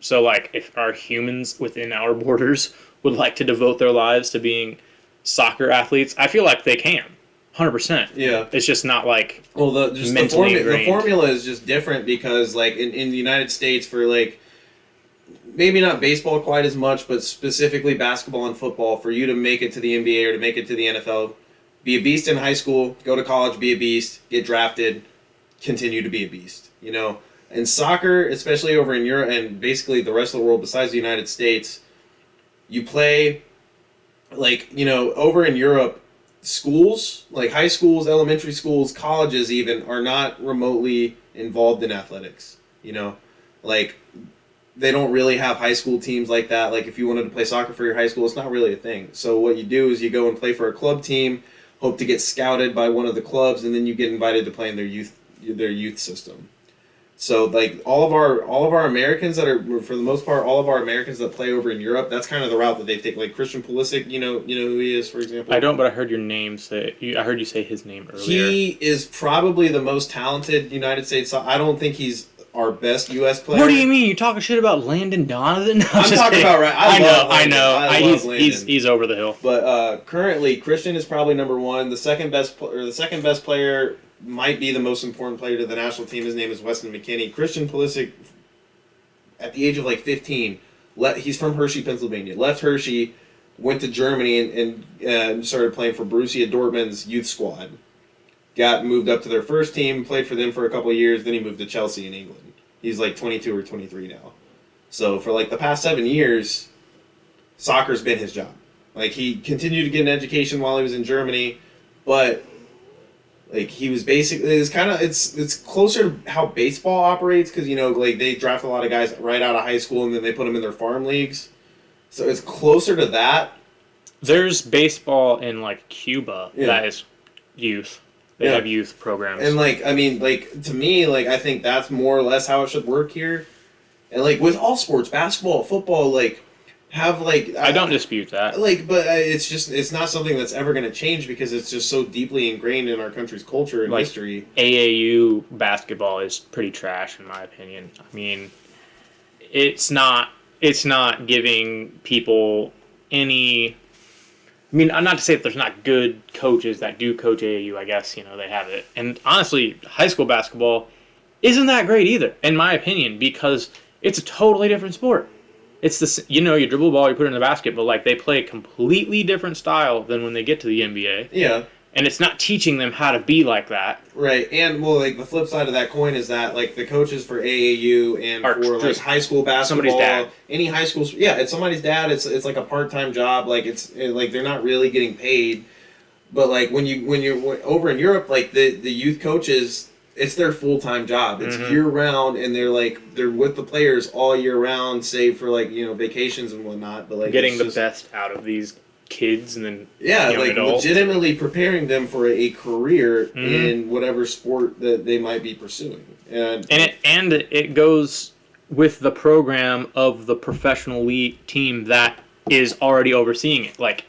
So like, if our humans within our borders would like to devote their lives to being soccer athletes, I feel like they can. 100%. Yeah. It's just not like the formula is just different because like in the United States for like maybe not baseball quite as much, but specifically basketball and football, for you to make it to the NBA or to make it to the NFL, be a beast in high school, go to college, be a beast, get drafted, continue to be a beast, you know? And soccer, especially over in Europe and basically the rest of the world besides the United States, you play like, you know, over in Europe, schools, like high schools, elementary schools, colleges even, are not remotely involved in athletics, you know? Like, they don't really have high school teams like that. Like, if you wanted to play soccer for your high school, it's not really a thing. So what you do is you go and play for a club team, hope to get scouted by one of the clubs, and then you get invited to play in their youth system. So like all of our Americans that are, for the most part, all of our Americans that play over in Europe, that's kind of the route that they take. Like Christian Pulisic, you know who he is, for example. I don't, but I heard I heard you say his name earlier. He is probably the most talented United States. I don't think he's our best U.S. player. What do you mean? You talking shit about Landon Donovan? I'm talking about right. I know. He's over the hill. But currently, Christian is probably number one. The second best player might be the most important player to the national team. His name is Weston McKennie. Christian Pulisic, at the age of like 15, he's from Hershey, Pennsylvania. Left Hershey, went to Germany and started playing for Borussia Dortmund's youth squad. Got moved up to their first team, played for them for a couple of years, then he moved to Chelsea in England. He's like 22 or 23 now. So for like the past 7 years, soccer's been his job. Like he continued to get an education while he was in Germany, but like he was basically, it's closer to how baseball operates because, you know, like they draft a lot of guys right out of high school and then they put them in their farm leagues. So it's closer to that. There's baseball in like Cuba that is youth. They have youth programs. And like, I mean, like to me, like I think that's more or less how it should work here. And like with all sports, basketball, football, like have like I don't dispute that. Like, but it's not something that's ever going to change because it's just so deeply ingrained in our country's culture and history. AAU basketball is pretty trash in my opinion. I mean, it's not giving people any. I mean, not to say that there's not good coaches that do coach AAU. I guess, you know, they have it. And honestly, high school basketball isn't that great either, in my opinion, because it's a totally different sport. It's this, you know, you dribble the ball, you put it in the basket, but like they play a completely different style than when they get to the NBA. Yeah. And it's not teaching them how to be like that. Right. And well, like the flip side of that coin is that like the coaches for AAU and for like high school basketball, somebody's dad. Any high school, it's somebody's dad. It's like a part-time job. Like like they're not really getting paid. But like when you're over in Europe, like the youth coaches, it's their full-time job. It's year-round, and they're with the players all year round, save for like, you know, vacations and whatnot. But like getting the best out of these kids and then like adults. Legitimately preparing them for a career in whatever sport that they might be pursuing. And it goes with the program of the professional league team that is already overseeing it. Like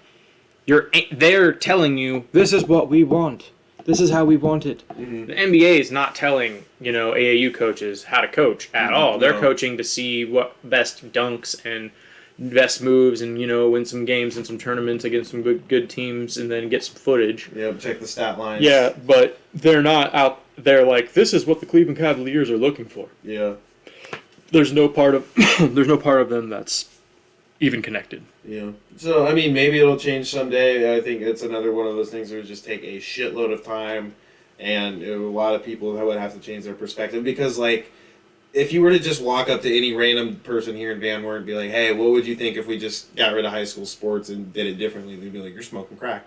they're telling you, this is what we want. This is how we want it. The NBA is not telling, you know, AAU coaches how to coach at all. They're coaching to see what best dunks and best moves and, you know, win some games and some tournaments against some good teams and then get some footage. Yeah, check the stat lines. Yeah, but they're not out there like, this is what the Cleveland Cavaliers are looking for. Yeah. There's no part of them that's even connected. Yeah. So, I mean, maybe it'll change someday. I think it's another one of those things that would just take a shitload of time and a lot of people that would have to change their perspective because, like, if you were to just walk up to any random person here in Van Wert and be like, hey, what would you think if we just got rid of high school sports and did it differently? They'd be like, you're smoking crack.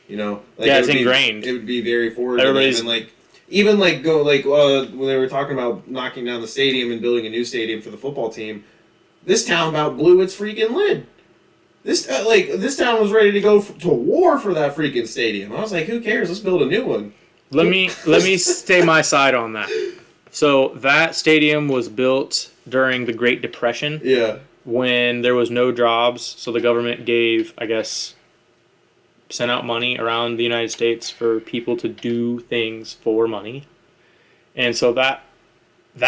You know? Like, yeah, it's ingrained. It would be very forward. And like, even like when they were talking about knocking down the stadium and building a new stadium for the football team, this town about blew its freaking lid. This town was ready to go to war for that freaking stadium. I was like, who cares? Let's build a new one. Let me stay my side on that. So that stadium was built during the Great Depression. Yeah. When there was no jobs, so the government gave, I guess, sent out money around the United States for people to do things for money. And so that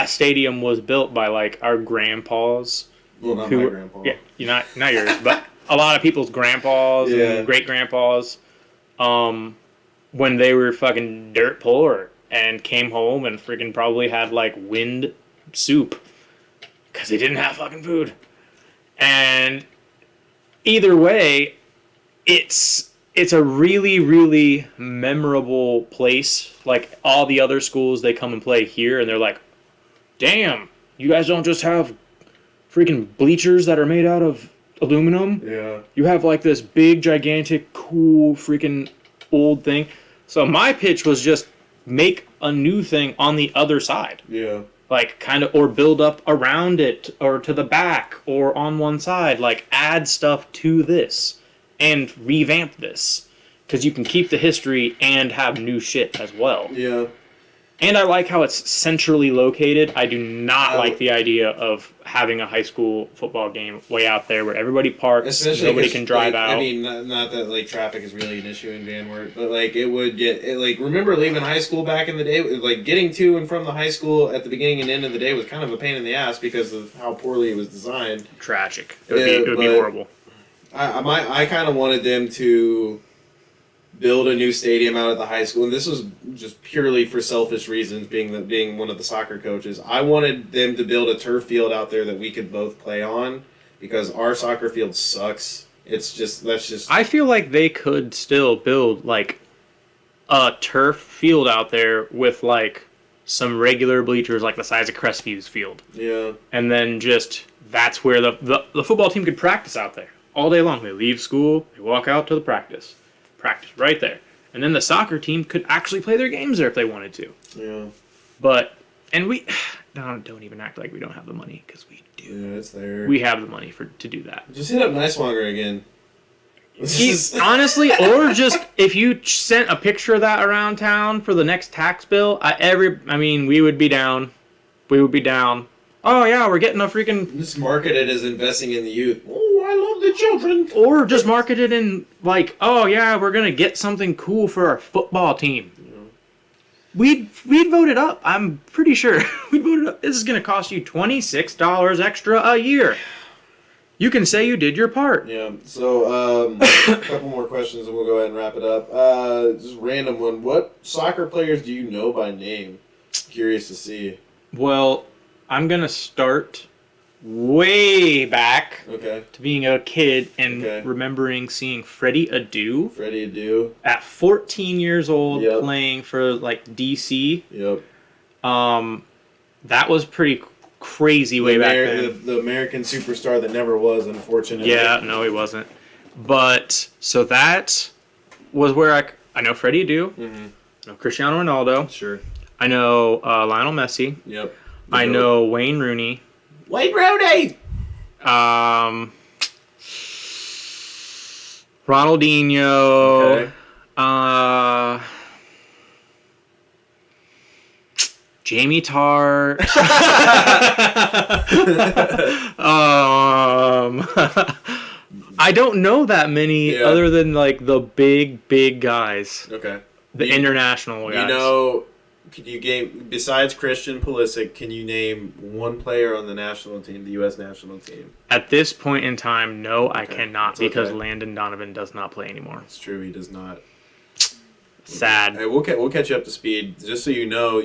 stadium was built by like our grandpas. Well, not my grandpa. Yeah, not yours, but a lot of people's grandpas and great grandpas. When they were fucking dirt poor and came home and freaking probably had like wind soup because they didn't have fucking food. And either way, it's a really, really memorable place. Like all the other schools, they come and play here and they're like, damn, you guys don't just have freaking bleachers that are made out of aluminum. Yeah. You have like this big, gigantic, cool, freaking old thing. So my pitch was just make a new thing on the other side. Yeah. Like kind of, or build up around it or to the back or on one side. Like add stuff to this and revamp this. Because you can keep the history and have new shit as well. Yeah. And I like how it's centrally located. I do not like the idea of having a high school football game way out there where everybody parks, nobody can drive out. I mean, not that like traffic is really an issue in Van Wert, but like it would get like remember leaving high school back in the day, like getting to and from the high school at the beginning and end of the day was kind of a pain in the ass because of how poorly it was designed. Tragic. It would be horrible. I kind of wanted them to build a new stadium out at the high school, and this was just purely for selfish reasons, being one of the soccer coaches. I wanted them to build a turf field out there that we could both play on, because our soccer field sucks. I feel like they could still build like a turf field out there with like some regular bleachers like the size of Crestview's field. Yeah. And then just that's where the football team could practice out there all day long. They leave school, they walk out to the practice right there, and then the soccer team could actually play their games there if they wanted to. Yeah. But we don't even act like we don't have the money, because we do. Yeah, it's there. We have the money to do that. Just hit up Nicewanger again. Honestly, or just if you sent a picture of that around town for the next tax bill, we would be down. We would be down. Oh yeah, we're getting a freaking. Just market it as investing in the youth. Oh, I love the children. Or just market it in like, oh yeah, we're gonna get something cool for our football team. We'd vote it up. I'm pretty sure we'd vote it up. This is gonna cost you $26 extra a year. You can say you did your part. Yeah. So a couple more questions and we'll go ahead and wrap it up. Just random one. What soccer players do you know by name? Curious to see. Well, I'm going to start way back to being a kid and remembering seeing Freddie Adu. At 14 years old, playing for like DC. Yep. That was pretty crazy way back then. The American superstar that never was, unfortunately. Yeah, no, he wasn't. But, so that was where I know Freddie Adu. Mm-hmm. I know Cristiano Ronaldo. Sure. I know Lionel Messi. Yep. I know Wayne Rooney. Wayne Rooney! Ronaldinho. Okay. Jamie Tart. I don't know that many other than like the big guys. Okay. The international guys. You know, besides Christian Pulisic, can you name one player on the national team, the U.S. national team? At this point in time, no, I cannot, because Landon Donovan does not play anymore. It's true, he does not. Sad. Hey, we'll catch you up to speed. Just so you know,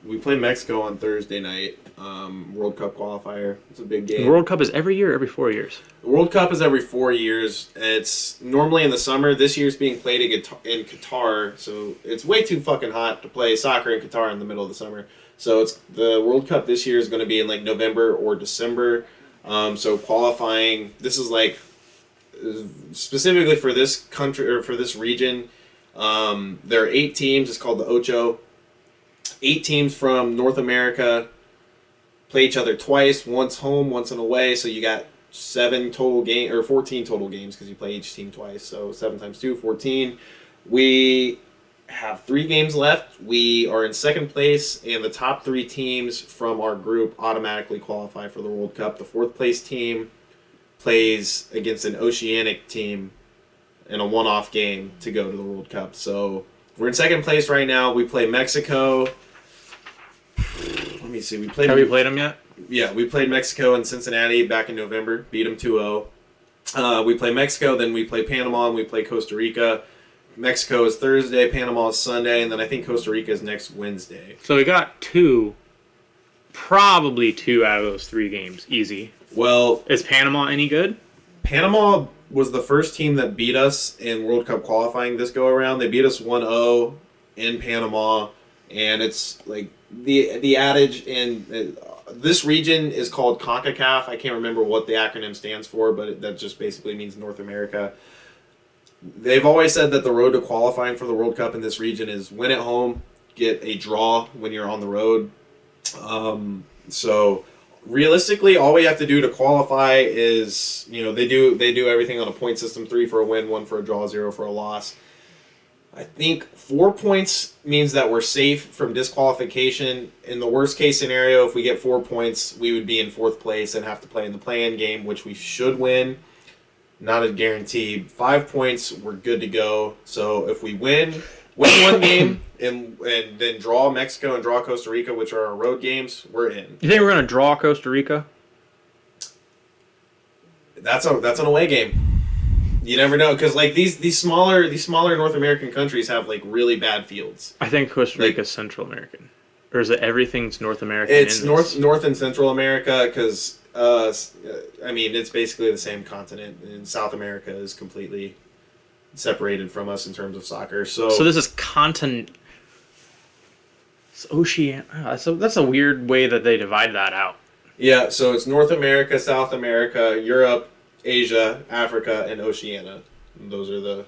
we play Mexico on Thursday night. World Cup qualifier. It's a big game. The World Cup is every year, every 4 years. The World Cup is every 4 years. It's normally in the summer. This year's being played in Qatar, so it's way too fucking hot to play soccer in Qatar in the middle of the summer. So the World Cup this year is going to be in like November or December. So qualifying, this is like specifically for this country or for this region. There are 8 teams. It's called the Ocho. 8 teams from North America play each other twice, once home, once and away. So you got 14 total games because you play each team twice. So 7 times 2, 14. We have 3 games left. We are in second place, and the top 3 teams from our group automatically qualify for the World Cup. The 4th place team plays against an Oceanic team in a one-off game to go to the World Cup. So we're in second place right now. We play Mexico. Let me see. Have we played them yet? Yeah, we played Mexico in Cincinnati back in November. Beat them 2-0. We play Mexico, then we play Panama, and we play Costa Rica. Mexico is Thursday, Panama is Sunday, and then I think Costa Rica is next Wednesday. So we got probably two out of those 3 games. Easy. Well, is Panama any good? Panama was the first team that beat us in World Cup qualifying this go around. They beat us 1-0 in Panama, and it's like the adage in this region is called CONCACAF. I can't remember what the acronym stands for, but that just basically means North America. They've always said that the road to qualifying for the World Cup in this region is win at home, get a draw when you're on the road. So realistically, all we have to do to qualify is, they do everything on a point system: 3 for a win, 1 for a draw, 0 for a loss. I think 4 points means that we're safe from disqualification. In the worst case scenario, if we get 4 points, we would be in 4th place and have to play in the play-in game, which we should win. Not a guarantee. 5 points, we're good to go. So if we win one game and then draw Mexico and draw Costa Rica, which are our road games, we're in. You think we're gonna draw Costa Rica? That's an away game. You never know, because like these smaller North American countries have like really bad fields. I think Costa Rica's Central American, or is it everything's North American? It's North and Central America, because it's basically the same continent, and South America is completely separated from us in terms of soccer. So this is continent. It's Oceania. So that's a weird way that they divide that out. Yeah, so it's North America, South America, Europe, Asia, Africa, and Oceania. Those are the...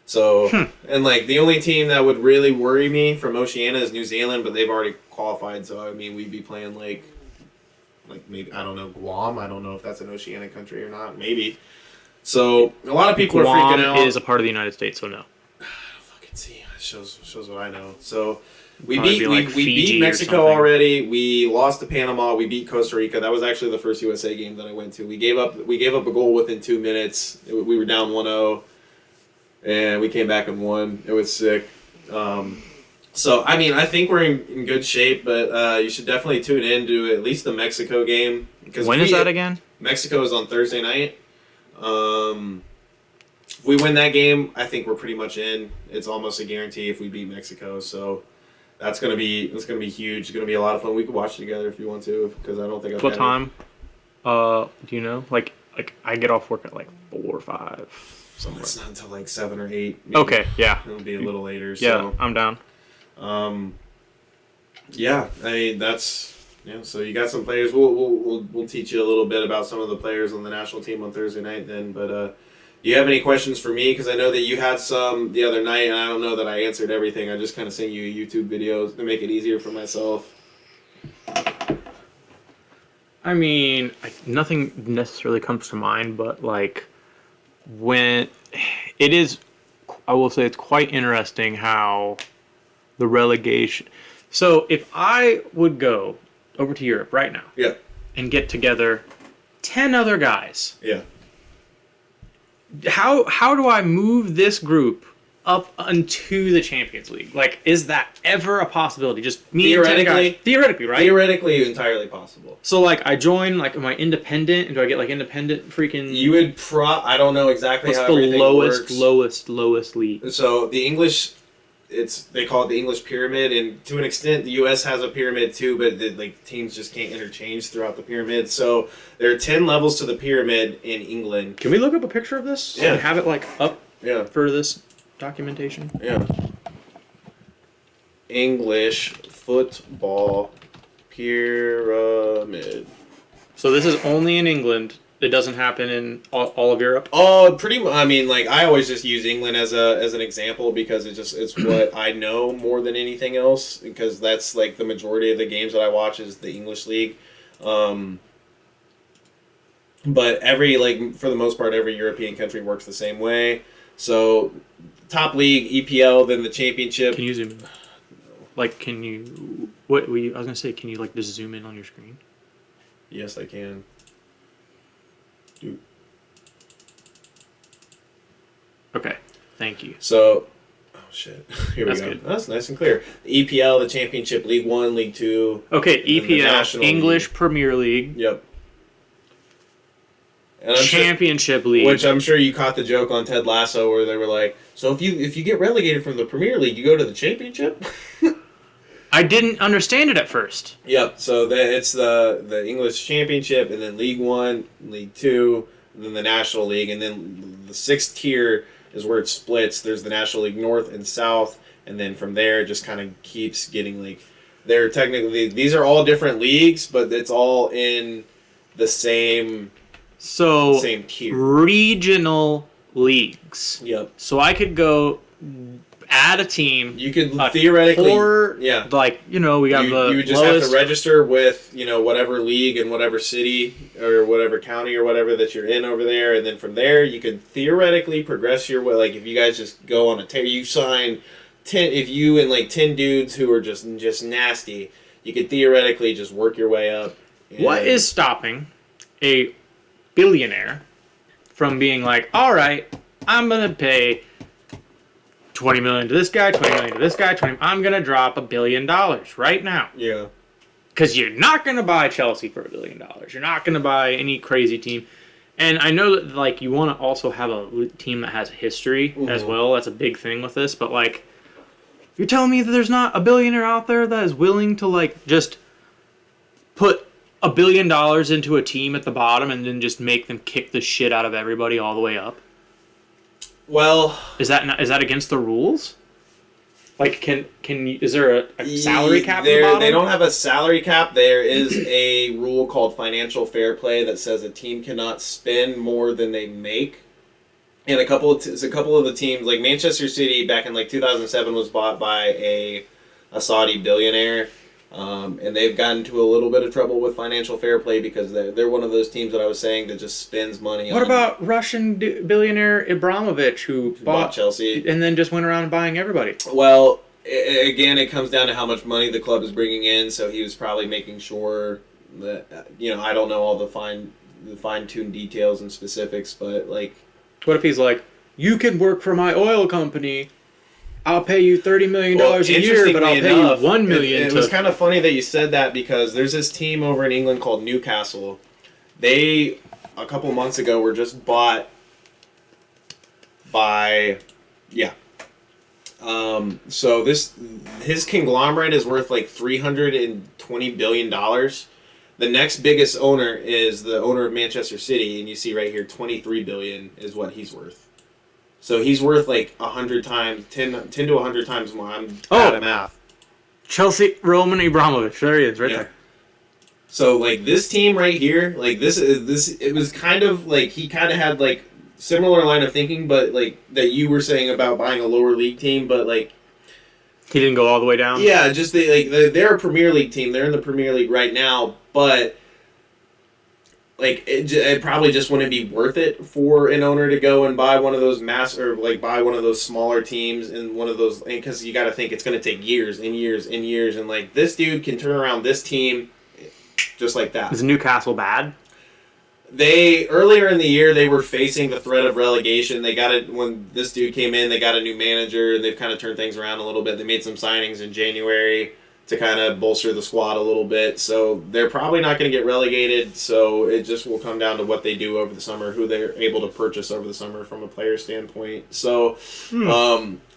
So, and like the only team that would really worry me from Oceania is New Zealand, but they've already qualified, so we'd be playing like maybe, I don't know, Guam. I don't know if that's an Oceanic country or not. Maybe. So a lot of people are freaking out. Guam is a part of the United States, so no. I don't fucking see. It shows what I know. So we Probably beat Mexico already. We lost to Panama. We beat Costa Rica. That was actually the first USA game that I went to. We gave up a goal within 2 minutes. We were down 1-0, and we came back and won. It was sick. So, I think we're in good shape, but you should definitely tune in to at least the Mexico game. When is that again? Mexico is on Thursday night. If we win that game, I think we're pretty much in. It's almost a guarantee if we beat Mexico. So that's gonna be huge. It's gonna be a lot of fun. We could watch it together if you want to, because I don't think I've What time? Do you know? Like I get off work at 4 or 5. Somewhere. It's not until 7 or 8. Maybe. Okay, yeah. It'll be a little later. Yeah, so. I'm down. That's so you got some players. We'll teach you a little bit about some of the players on the national team on Thursday night then. But do you have any questions for me? Because I know that you had some the other night, and I don't know that I answered everything. I just kind of sent you YouTube videos to make it easier for myself. Nothing necessarily comes to mind, but when it is, I will say it's quite interesting how the relegation. So if I would go over to Europe right now, yeah, and get together 10 other guys, yeah, how do I move this group up into the Champions League? Is that ever a possibility? Just me and 10 guys? Theoretically, right? Theoretically, entirely possible. So I join, am I independent? And do I get independent freaking? You would I don't know exactly how everything works. lowest league? So the English, they call it the English pyramid, and to an extent the US has a pyramid too, but teams just can't interchange throughout the pyramid. So there are 10 levels to the pyramid in England. Can we look up a picture of this? Yeah. And have it up yeah. for this documentation? Yeah. English football pyramid. So this is only in England. It doesn't happen in all of Europe? Oh, pretty much. I always just use England as an example because it's what I know more than anything else, because that's the majority of the games that I watch is the English league. But for the most part, every European country works the same way. So, top league, EPL, then the championship. Can you zoom in? Like, can you... What were you... I was going to say, can you, like, just zoom in on your screen? Yes, I can. Dude. Okay. Thank you. So... Oh, shit. Here we That's go. good. That's nice and clear. The EPL, the championship, League 1, League 2. Okay, EPL, National English League. Premier League. Yep. And Championship League. Which I'm sure you caught the joke on Ted Lasso where they were like, so if you get relegated from the Premier League, you go to the Championship? I didn't understand it at first. Yep. So it's the English Championship, and then League 1, League 2, and then the National League, and then the sixth tier is where it splits. There's the National League North and South, and then from there it just kind of keeps getting like they're technically these are all different leagues, but it's all in the same tier. Regional leagues. Yep. So I could go add a team. You could theoretically, yeah. Like, we got you the would just lowest... have to register with, whatever league and whatever city or whatever county or whatever that you're in over there, and then from there you could theoretically progress your way. Like if you guys just go on you sign 10, if you and like 10 dudes who are just nasty, you could theoretically just work your way up. What is stopping a billionaire from being like, all right, I'm going to pay $20 million to this guy, $20 million to this guy, I'm going to drop $1 billion right now. Yeah. Because you're not going to buy Chelsea for $1 billion. You're not going to buy any crazy team. And I know that, like, you want to also have a team that has a history as well. That's a big thing with this. But, like, you're telling me that there's not a billionaire out there that is willing to, like, just put $1 billion into a team at the bottom and then just make them kick the shit out of everybody all the way up? Well, is that against the rules? Like, is there a salary cap at the bottom? They don't have a salary cap. There is a rule called financial fair play that says a team cannot spend more than they make. And a couple of the teams, like Manchester City back in like 2007, was bought by a Saudi billionaire. And they've gotten into a little bit of trouble with financial fair play because they're one of those teams that I was saying that just spends money. What about Russian billionaire Abramovich who bought Chelsea and then just went around buying everybody? Well, again, it comes down to how much money the club is bringing in. So he was probably making sure that I don't know all the fine-tuned details and specifics, but like, what if he's like, you can work for my oil company. I'll pay you $30 million a year, but I'll pay you $1 million. It was kind of funny that you said that because there's this team over in England called Newcastle. They, a couple months ago, were just bought by, so his conglomerate is worth like $320 billion. The next biggest owner is the owner of Manchester City, and you see right here, $23 billion is what he's worth. So he's worth like 100 times, 10 to 100 times more. I'm bad at math. Chelsea, Roman Abramovich. There he is, right there. So like this team right here, like this, it was kind of like he kind of had like similar line of thinking, but like that you were saying about buying a lower league team, but like he didn't go all the way down. Yeah, just they're a Premier League team. They're in the Premier League right now, but. Like it probably just wouldn't be worth it for an owner to go and buy one of those buy one of those smaller teams and one of those, because you got to think it's going to take years and years and years, and like this dude can turn around this team just like that. Is Newcastle bad? They earlier in the year they were facing the threat of relegation. They got it when this dude came in. They got a new manager and they've kind of turned things around a little bit. They made some signings in January to kind of bolster the squad a little bit. So they're probably not going to get relegated. So it just will come down to what they do over the summer, who they're able to purchase over the summer from a player standpoint. So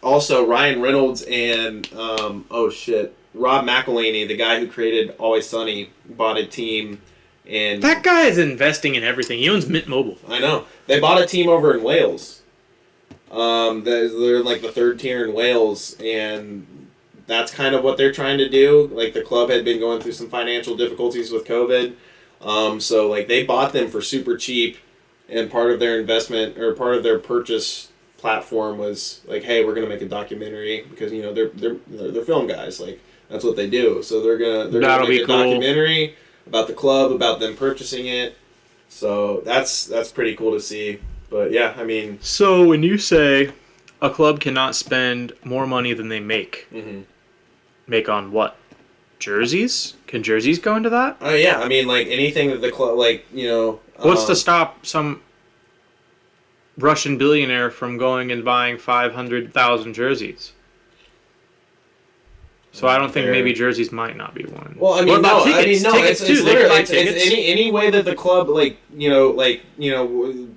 also Ryan Reynolds and Rob McElhaney, the guy who created Always Sunny, bought a team. And that guy is investing in everything. He owns Mint Mobile. I know. They bought a team over in Wales. They're in like the third tier in Wales, and that's kind of what they're trying to do. Like the club had been going through some financial difficulties with COVID. So like they bought them for super cheap, and part of their investment or part of their purchase platform was like, hey, we're gonna make a documentary because they're film guys. Like that's what they do. So they're gonna make a documentary about the club, about them purchasing it. So that's pretty cool to see. But yeah, I mean. So when you say a club cannot spend more money than they make, make on what? Jerseys? Can jerseys go into that? Oh yeah, I mean like anything that the club, like What's to stop some Russian billionaire from going and buying 500,000 jerseys? So I don't think maybe jerseys might not be one. Well, I mean, tickets too. It's any way that the club,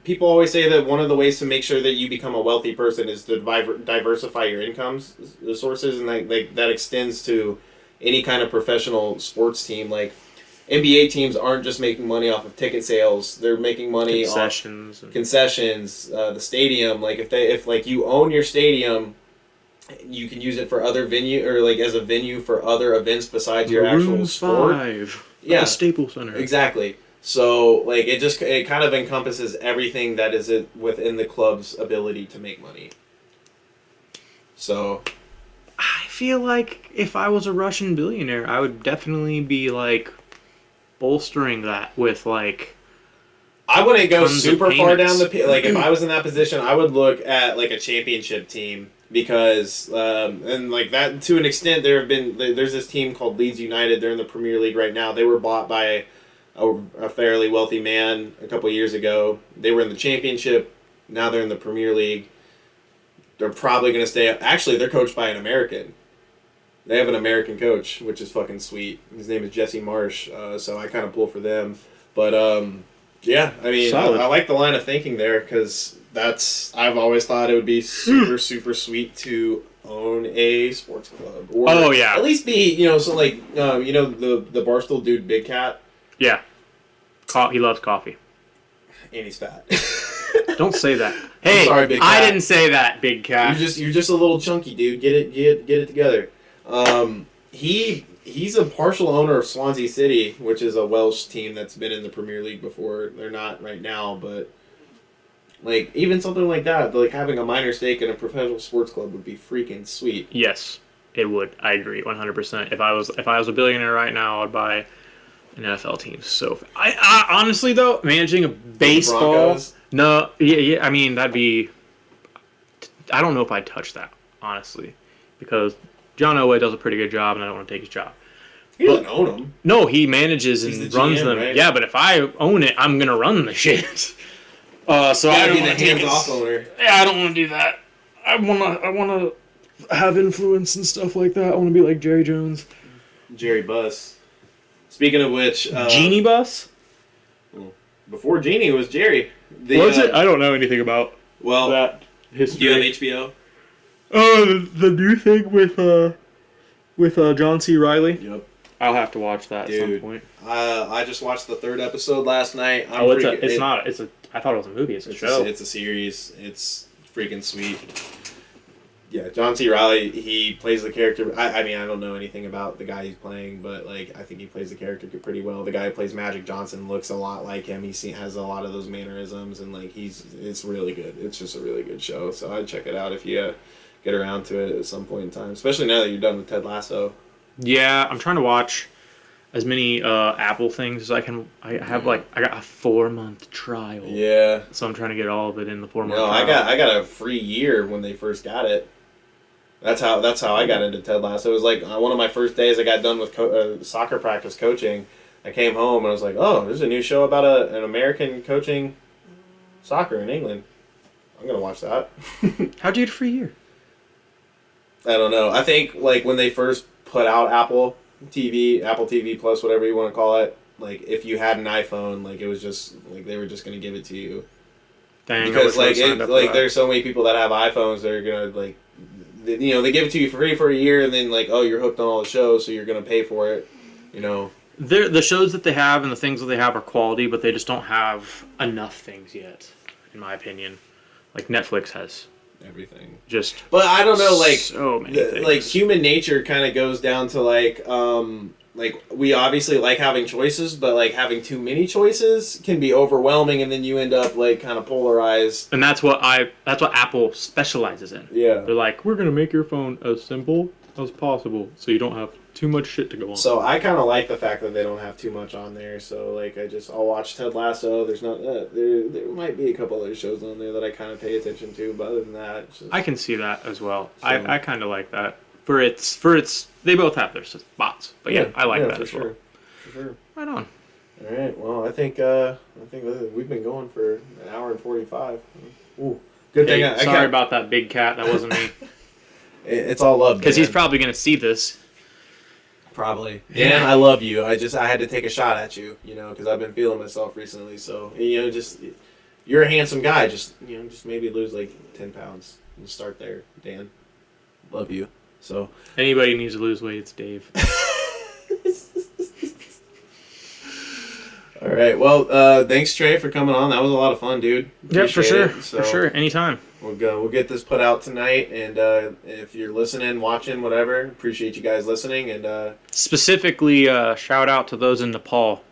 people always say that one of the ways to make sure that you become a wealthy person is to diversify your income sources, and that extends to any kind of professional sports team. Like NBA teams aren't just making money off of ticket sales; they're making money off concessions, the stadium. Like if you own your stadium, you can use it for other venue or like as a venue for other events besides your actual sport. 5, yeah, the Staples Center. Exactly. So like it kind of encompasses everything that is within the club's ability to make money. So I feel like if I was a Russian billionaire, I would definitely be like bolstering that with like. I wouldn't go super far down like if I was in that position, I would look at like a championship team. Because and like that to an extent, there's this team called Leeds United. They're in the Premier League right now. They were bought by a fairly wealthy man a couple years ago. They were in the Championship. Now they're in the Premier League. They're probably going to stay up. Actually, they're coached by an American. They have an American coach, which is fucking sweet. His name is Jesse Marsh. So I kind of pull for them. But yeah, I mean, I like the line of thinking there because. I've always thought it would be super, super sweet to own a sports club. Or at least be, so like, the Barstool dude, Big Cat? Yeah. He loves coffee. And he's fat. Don't say that. Hey, sorry, Big Cat. I didn't say that, Big Cat. You're just a little chunky, dude. Get it together. He's a partial owner of Swansea City, which is a Welsh team that's been in the Premier League before. They're not right now, but... Like, even something like that, like having a minor stake in a professional sports club would be freaking sweet. Yes, it would. I agree 100%. If I was a billionaire right now, I'd buy an NFL team. So, I honestly, though, managing a baseball... No, yeah, I mean, that'd be... I don't know if I'd touch that, honestly. Because John Elway does a pretty good job, and I don't want to take his job. He doesn't own them. No, he manages and runs them. Right? Yeah, but if I own it, I'm going to run the shit. So I don't want to take hands-off owner. Yeah, I don't want to do that. I want to have influence and stuff like that. I want to be like Jerry Jones. Jerry Buss. Speaking of which... Genie Buss? Before Genie, it was Jerry. Was it? I don't know anything about that history. Do you have HBO? The new thing with John C. Reilly? Yep. I'll have to watch that at some point. I just watched the 3rd episode last night. I thought it was a movie. It's a show. It's a series. It's freaking sweet. Yeah, John C. Reilly, he plays the character. I mean, I don't know anything about the guy he's playing, but like I think he plays the character pretty well. The guy who plays Magic Johnson looks a lot like him. He has a lot of those mannerisms, and like it's really good. It's just a really good show. So I'd check it out if you get around to it at some point in time, especially now that you're done with Ted Lasso. Yeah, I'm trying to watch as many Apple things as I can. I got a 4-month trial. Yeah. So I'm trying to get all of it in the 4-month trial. I got a free year when they first got it. That's how I got into Ted Lasso. It was like one of my first days I got done with soccer practice coaching. I came home and I was like, oh, there's a new show about an American coaching soccer in England. I'm going to watch that. How'd you get a free year? I don't know. I think like when they first put out Apple TV Plus, whatever you want to call it, like if you had an iPhone, like it was just like they were just gonna give it to you. Dang, because there's so many people that have iPhones that are gonna like, they give it to you for free for a year, and then like, oh, you're hooked on all the shows, so you're gonna pay for it. The shows that they have and the things that they have are quality, but they just don't have enough things yet, in my opinion. Like Netflix has everything. But I don't know, like so many things. Like human nature kind of goes down to like we obviously like having choices, but like having too many choices can be overwhelming, and then you end up like kind of polarized. And that's what Apple specializes in. Yeah. They're like, we're gonna make your phone as simple as possible, so you don't have Too much shit to go on. So I kind of like the fact that they don't have too much on there. So like I'll watch Ted Lasso. There's not there might be a couple other shows on there that I kind of pay attention to, but other than that, it's just, I can see that as well. So, I kind of like that. For its they both have their spots, but yeah, I like that as well. For sure. Right on. All right. Well, I think we've been going for an hour and 45. Ooh, good thing. Sorry about that big cat. That wasn't me. It's all love. Because he's probably gonna see this. Probably. Dan, I love you. I had to take a shot at you, because I've been feeling myself recently. So, just you're a handsome guy. Just maybe lose like 10 pounds and start there, Dan. Love you. So anybody needs to lose weight, it's Dave. All right. Well, thanks Trey for coming on. That was a lot of fun, dude. Yeah, for sure. So for sure. Anytime. We'll get this put out tonight, and if you're listening, watching, whatever, appreciate you guys listening. And specifically, shout out to those in Nepal.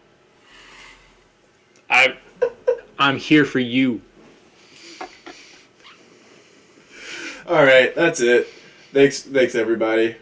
I'm here for you. All right, that's it. Thanks everybody.